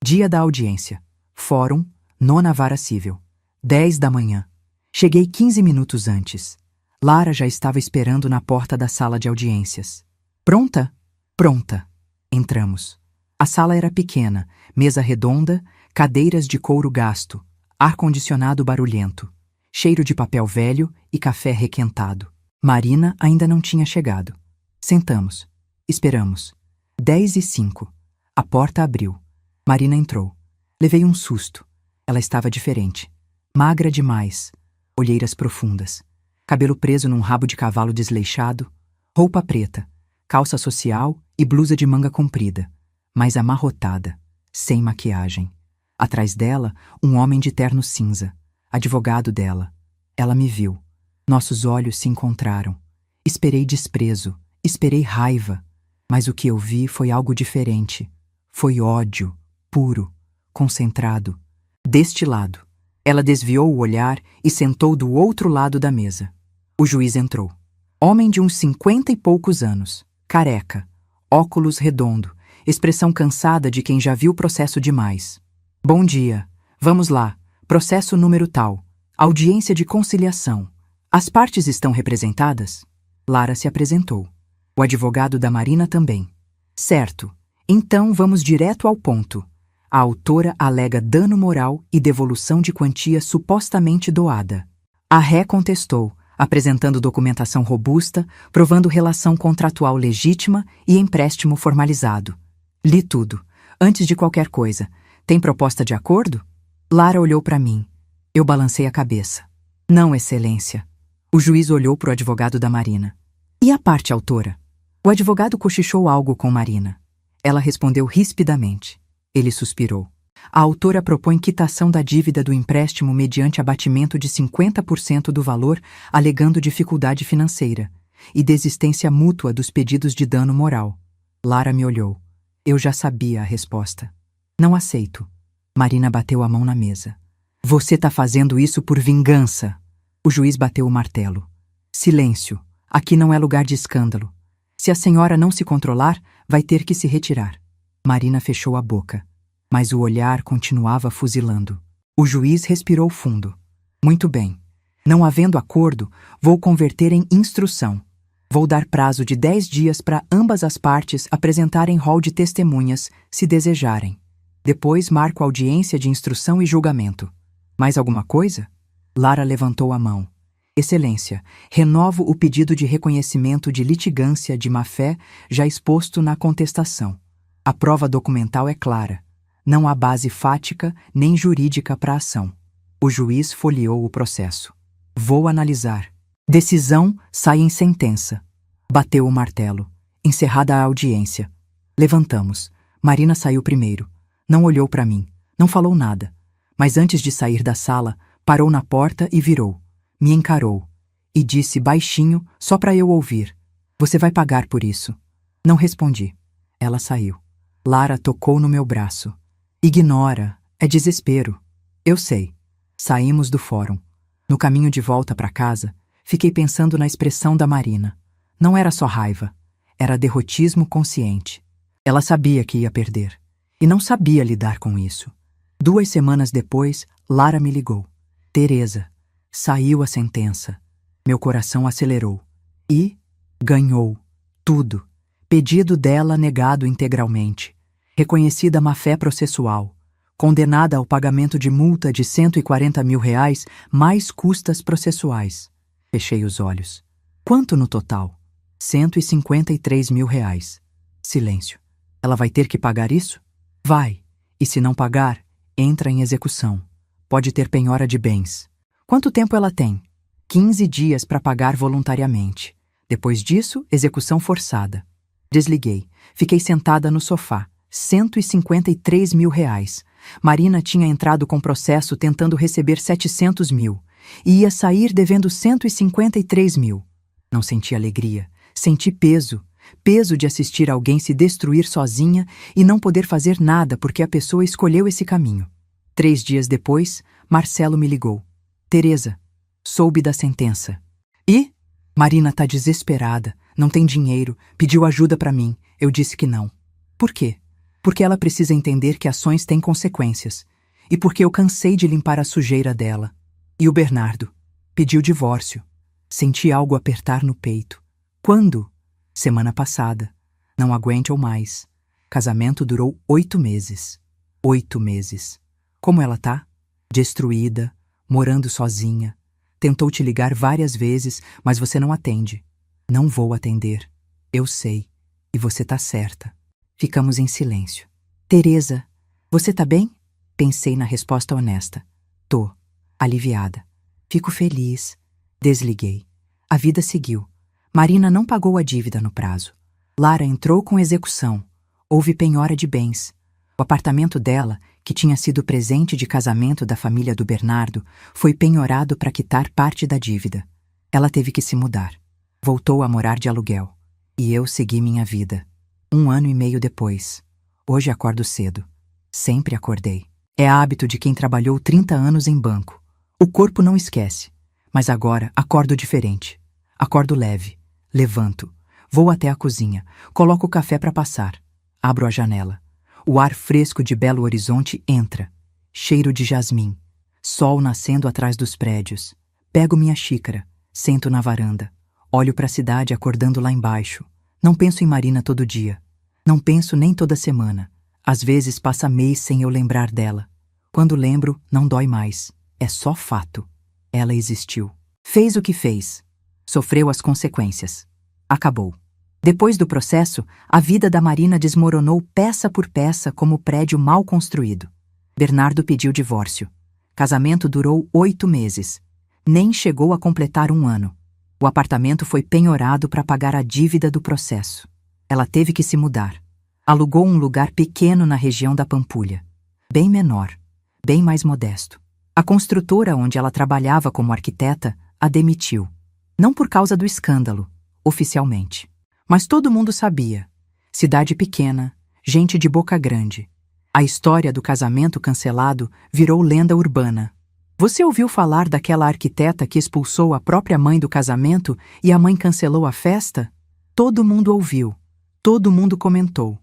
Dia da audiência. Fórum, 9ª Vara Civil. 10 da manhã. Cheguei 15 minutos antes. Lara já estava esperando na porta da sala de audiências. Pronta? Pronta. Entramos. A sala era pequena, mesa redonda, cadeiras de couro gasto, ar-condicionado barulhento, cheiro de papel velho e café requentado. Marina ainda não tinha chegado. Sentamos. Esperamos. 10h05. A porta abriu. Marina entrou. Levei um susto. Ela estava diferente. Magra demais. Olheiras profundas. Cabelo preso num rabo de cavalo desleixado. Roupa preta. Calça social e blusa de manga comprida. Mas amarrotada. Sem maquiagem. Atrás dela, um homem de terno cinza. Advogado dela. Ela me viu. Nossos olhos se encontraram. Esperei desprezo. Esperei raiva. Mas o que eu vi foi algo diferente. Foi ódio. Puro. Concentrado. Destilado. Ela desviou o olhar e sentou do outro lado da mesa. O juiz entrou. Homem de uns 50 e poucos anos. Careca. Óculos redondo. Expressão cansada de quem já viu processo demais. Bom dia. Vamos lá. Processo número tal. Audiência de conciliação. As partes estão representadas? Lara se apresentou. O advogado da Marina também. Certo. Então vamos direto ao ponto. A autora alega dano moral e devolução de quantia supostamente doada. A ré contestou, apresentando documentação robusta, provando relação contratual legítima e empréstimo formalizado. Li tudo. Antes de qualquer coisa, tem proposta de acordo? Lara olhou para mim. Eu balancei a cabeça. Não, excelência. O juiz olhou para o advogado da Marina. E a parte autora? O advogado cochichou algo com Marina. Ela respondeu rispidamente. Ele suspirou. A autora propõe quitação da dívida do empréstimo mediante abatimento de 50% do valor, alegando dificuldade financeira, e desistência mútua dos pedidos de dano moral. Lara me olhou. Eu já sabia a resposta. Não aceito. Marina bateu a mão na mesa. Você tá fazendo isso por vingança. O juiz bateu o martelo. Silêncio. Aqui não é lugar de escândalo. Se a senhora não se controlar, vai ter que se retirar. Marina fechou a boca, mas o olhar continuava fuzilando. O juiz respirou fundo. Muito bem. Não havendo acordo, vou converter em instrução. Vou dar prazo de 10 dias para ambas as partes apresentarem rol de testemunhas, se desejarem. Depois marco audiência de instrução e julgamento. Mais alguma coisa? Lara levantou a mão. Excelência, renovo o pedido de reconhecimento de litigância de má-fé já exposto na contestação. A prova documental é clara. Não há base fática nem jurídica para a ação. O juiz folheou o processo. Vou analisar. Decisão sai em sentença. Bateu o martelo. Encerrada a audiência. Levantamos. Marina saiu primeiro. Não olhou para mim. Não falou nada. Mas antes de sair da sala, parou na porta e virou. Me encarou. E disse baixinho, só para eu ouvir. Você vai pagar por isso. Não respondi. Ela saiu. Lara tocou no meu braço. Ignora. É desespero. Eu sei. Saímos do fórum. No caminho de volta para casa, fiquei pensando na expressão da Marina. Não era só raiva. Era derrotismo consciente. Ela sabia que ia perder. E não sabia lidar com isso. 2 semanas depois, Lara me ligou. Teresa. Saiu a sentença. Meu coração acelerou. E ganhou. Tudo. Pedido dela negado integralmente. Reconhecida má-fé processual. Condenada ao pagamento de multa de R$140 mil, mais custas processuais. Fechei os olhos. Quanto no total? R$153 mil. Silêncio. Ela vai ter que pagar isso? Vai. E se não pagar, entra em execução. Pode ter penhora de bens. Quanto tempo ela tem? 15 dias para pagar voluntariamente. Depois disso, execução forçada. Desliguei. Fiquei sentada no sofá. R$153 mil. Marina tinha entrado com processo tentando receber 700 mil. E ia sair devendo 153 mil. Não senti alegria. Senti peso. Peso de assistir alguém se destruir sozinha e não poder fazer nada porque a pessoa escolheu esse caminho. 3 dias depois, Marcelo me ligou. Teresa, soube da sentença. E? Marina tá desesperada, não tem dinheiro, pediu ajuda para mim. Eu disse que não. Por quê? Porque ela precisa entender que ações têm consequências. E porque eu cansei de limpar a sujeira dela. E o Bernardo? Pediu divórcio. Senti algo apertar no peito. Quando? Semana passada. Não aguento mais. Casamento durou 8 meses. 8 meses. Como ela tá? Destruída, morando sozinha. Tentou te ligar várias vezes, mas você não atende. Não vou atender. Eu sei. E você tá certa. Ficamos em silêncio. Teresa, você tá bem? Pensei na resposta honesta. Tô. Aliviada. Fico feliz. Desliguei. A vida seguiu. Marina não pagou a dívida no prazo. Lara entrou com execução. Houve penhora de bens. O apartamento dela, que tinha sido presente de casamento da família do Bernardo, foi penhorado para quitar parte da dívida. Ela teve que se mudar. Voltou a morar de aluguel. E eu segui minha vida. 1 ano e meio depois. Hoje acordo cedo. Sempre acordei. É hábito de quem trabalhou 30 anos em banco. O corpo não esquece. Mas agora acordo diferente. Acordo leve. Levanto. Vou até a cozinha. Coloco o café para passar. Abro a janela. O ar fresco de Belo Horizonte entra. Cheiro de jasmim. Sol nascendo atrás dos prédios. Pego minha xícara. Sento na varanda. Olho para a cidade acordando lá embaixo. Não penso em Marina todo dia. Não penso nem toda semana. Às vezes passa mês sem eu lembrar dela. Quando lembro, não dói mais. É só fato. Ela existiu. Fez o que fez. Sofreu as consequências. Acabou. Depois do processo, a vida da Marina desmoronou peça por peça como prédio mal construído. Bernardo pediu divórcio. Casamento durou 8 meses. Nem chegou a completar 1 ano. O apartamento foi penhorado para pagar a dívida do processo. Ela teve que se mudar. Alugou um lugar pequeno na região da Pampulha. Bem menor, bem mais modesto. A construtora onde ela trabalhava como arquiteta a demitiu. Não por causa do escândalo, oficialmente. Mas todo mundo sabia. Cidade pequena, gente de boca grande. A história do casamento cancelado virou lenda urbana. Você ouviu falar daquela arquiteta que expulsou a própria mãe do casamento e a mãe cancelou a festa? Todo mundo ouviu. Todo mundo comentou.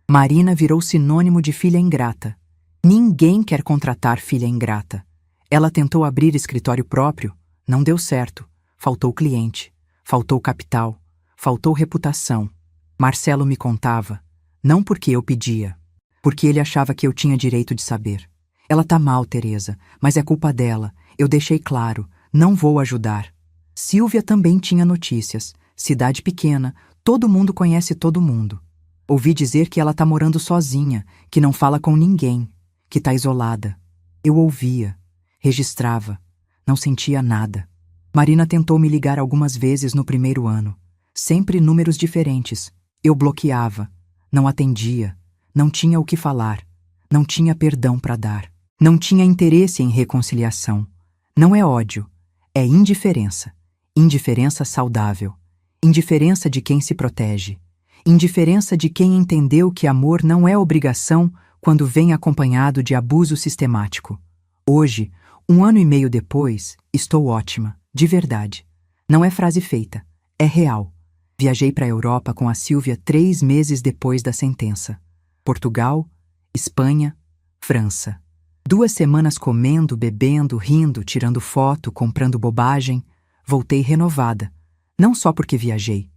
Marina virou sinônimo de filha ingrata. Ninguém quer contratar filha ingrata. Ela tentou abrir escritório próprio. Não deu certo. Faltou cliente. Faltou capital. Faltou reputação. Marcelo me contava. Não porque eu pedia. Porque ele achava que eu tinha direito de saber. Ela tá mal, Teresa, mas é culpa dela. Eu deixei claro. Não vou ajudar. Silvia também tinha notícias. Cidade pequena. Todo mundo conhece todo mundo. Ouvi dizer que ela tá morando sozinha, que não fala com ninguém, que tá isolada. Eu ouvia. Registrava. Não sentia nada. Marina tentou me ligar algumas vezes no primeiro ano. Sempre números diferentes. Eu bloqueava. Não atendia. Não tinha o que falar. Não tinha perdão para dar. Não tinha interesse em reconciliação. Não é ódio. É indiferença. Indiferença saudável. Indiferença de quem se protege. Indiferença de quem entendeu que amor não é obrigação quando vem acompanhado de abuso sistemático. Hoje, 1 ano e meio depois, estou ótima, de verdade. Não é frase feita, é real. Viajei para a Europa com a Silvia 3 meses depois da sentença. Portugal, Espanha, França. 2 semanas comendo, bebendo, rindo, tirando foto, comprando bobagem. Voltei renovada. Não só porque viajei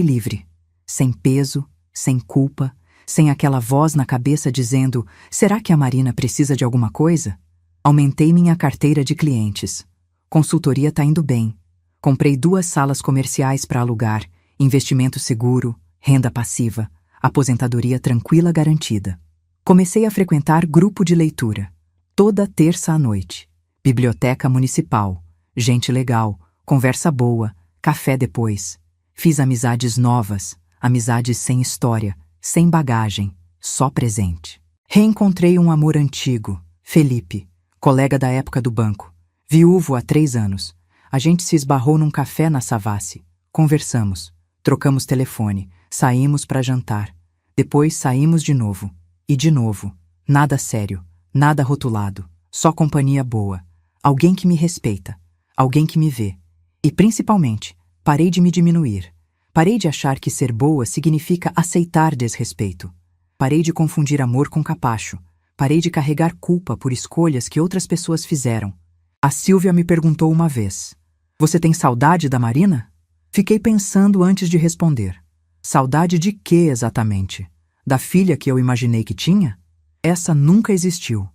livre. Sem peso, sem culpa, sem aquela voz na cabeça dizendo: será que a Marina precisa de alguma coisa? Aumentei minha carteira de clientes. Consultoria tá indo bem. Comprei 2 salas comerciais para alugar, investimento seguro, renda passiva, aposentadoria tranquila garantida. Comecei a frequentar grupo de leitura. Toda terça à noite. Biblioteca municipal. Gente legal, conversa boa, café depois. Fiz amizades novas, amizades sem história, sem bagagem, só presente. Reencontrei um amor antigo, Felipe, colega da época do banco, viúvo há 3 anos. A gente se esbarrou num café na Savassi. Conversamos, trocamos telefone, saímos para jantar. Depois saímos de novo. E de novo. Nada sério, nada rotulado, só companhia boa. Alguém que me respeita, alguém que me vê. E principalmente, parei de me diminuir. Parei de achar que ser boa significa aceitar desrespeito. Parei de confundir amor com capacho. Parei de carregar culpa por escolhas que outras pessoas fizeram. A Silvia me perguntou uma vez: Você tem saudade da Marina? Fiquei pensando antes de responder. Saudade de quê exatamente? Da filha que eu imaginei que tinha? Essa nunca existiu.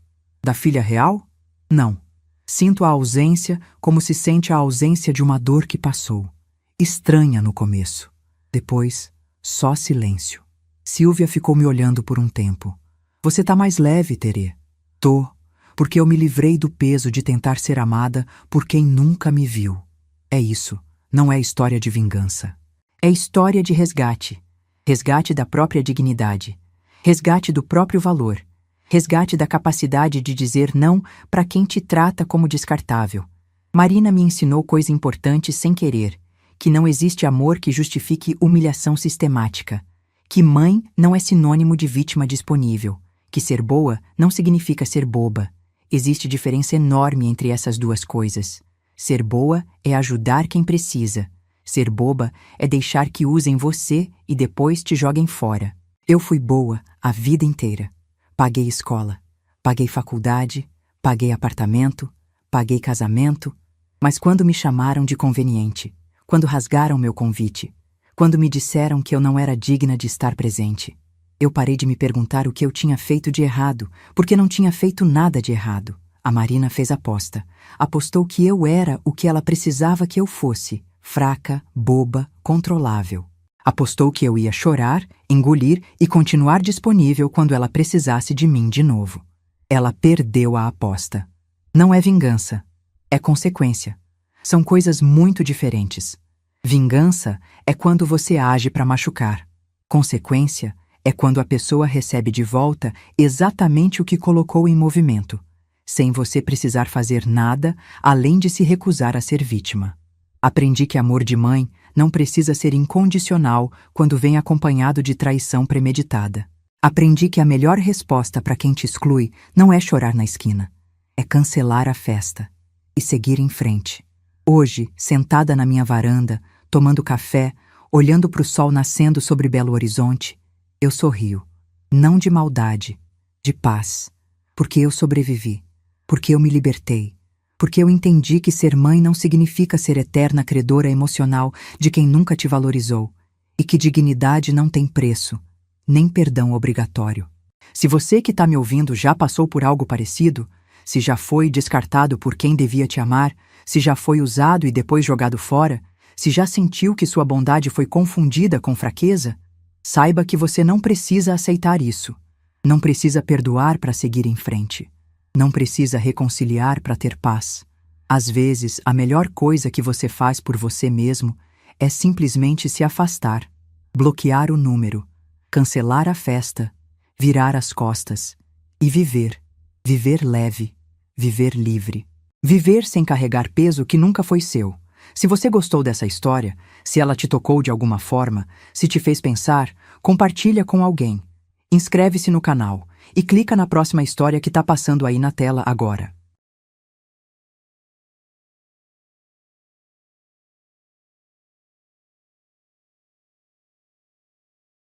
Da filha real? Não. Sinto a ausência como se sente a ausência de uma dor que passou. Estranha no começo. Depois, só silêncio. Silvia ficou me olhando por um tempo. Você tá mais leve, Terê. Tô, porque eu me livrei do peso de tentar ser amada por quem nunca me viu. É isso, não é história de vingança. É história de resgate. Resgate da própria dignidade. Resgate do próprio valor. Resgate da capacidade de dizer não para quem te trata como descartável. Marina me ensinou coisa importante sem querer, que não existe amor que justifique humilhação sistemática, que mãe não é sinônimo de vítima disponível, que ser boa não significa ser boba. Existe diferença enorme entre essas duas coisas. Ser boa é ajudar quem precisa. Ser boba é deixar que usem você e depois te joguem fora. Eu fui boa a vida inteira. Paguei escola, paguei faculdade, paguei apartamento, paguei casamento, mas quando me chamaram de conveniente, quando rasgaram meu convite, quando me disseram que eu não era digna de estar presente, eu parei de me perguntar o que eu tinha feito de errado, porque não tinha feito nada de errado. A Marina fez aposta. Apostou que eu era o que ela precisava que eu fosse, fraca, boba, controlável. Apostou que eu ia chorar, engolir e continuar disponível quando ela precisasse de mim de novo. Ela perdeu a aposta. Não é vingança, é consequência. São coisas muito diferentes. Vingança é quando você age para machucar. Consequência é quando a pessoa recebe de volta exatamente o que colocou em movimento, sem você precisar fazer nada além de se recusar a ser vítima. Aprendi que amor de mãe não precisa ser incondicional quando vem acompanhado de traição premeditada. Aprendi que a melhor resposta para quem te exclui não é chorar na esquina, é cancelar a festa e seguir em frente. Hoje, sentada na minha varanda, tomando café, olhando para o sol nascendo sobre Belo Horizonte, eu sorrio, não de maldade, de paz, porque eu sobrevivi, porque eu me libertei, porque eu entendi que ser mãe não significa ser eterna credora emocional de quem nunca te valorizou, e que dignidade não tem preço, nem perdão obrigatório. Se você que está me ouvindo já passou por algo parecido, se já foi descartado por quem devia te amar, se já foi usado e depois jogado fora, se já sentiu que sua bondade foi confundida com fraqueza, saiba que você não precisa aceitar isso. Não precisa perdoar para seguir em frente. Não precisa reconciliar para ter paz. Às vezes, a melhor coisa que você faz por você mesmo é simplesmente se afastar, bloquear o número, cancelar a festa, virar as costas e viver. Viver leve, viver livre. Viver sem carregar peso que nunca foi seu. Se você gostou dessa história, se ela te tocou de alguma forma, se te fez pensar, compartilha com alguém. Inscreve-se no canal e clica na próxima história que está passando aí na tela agora.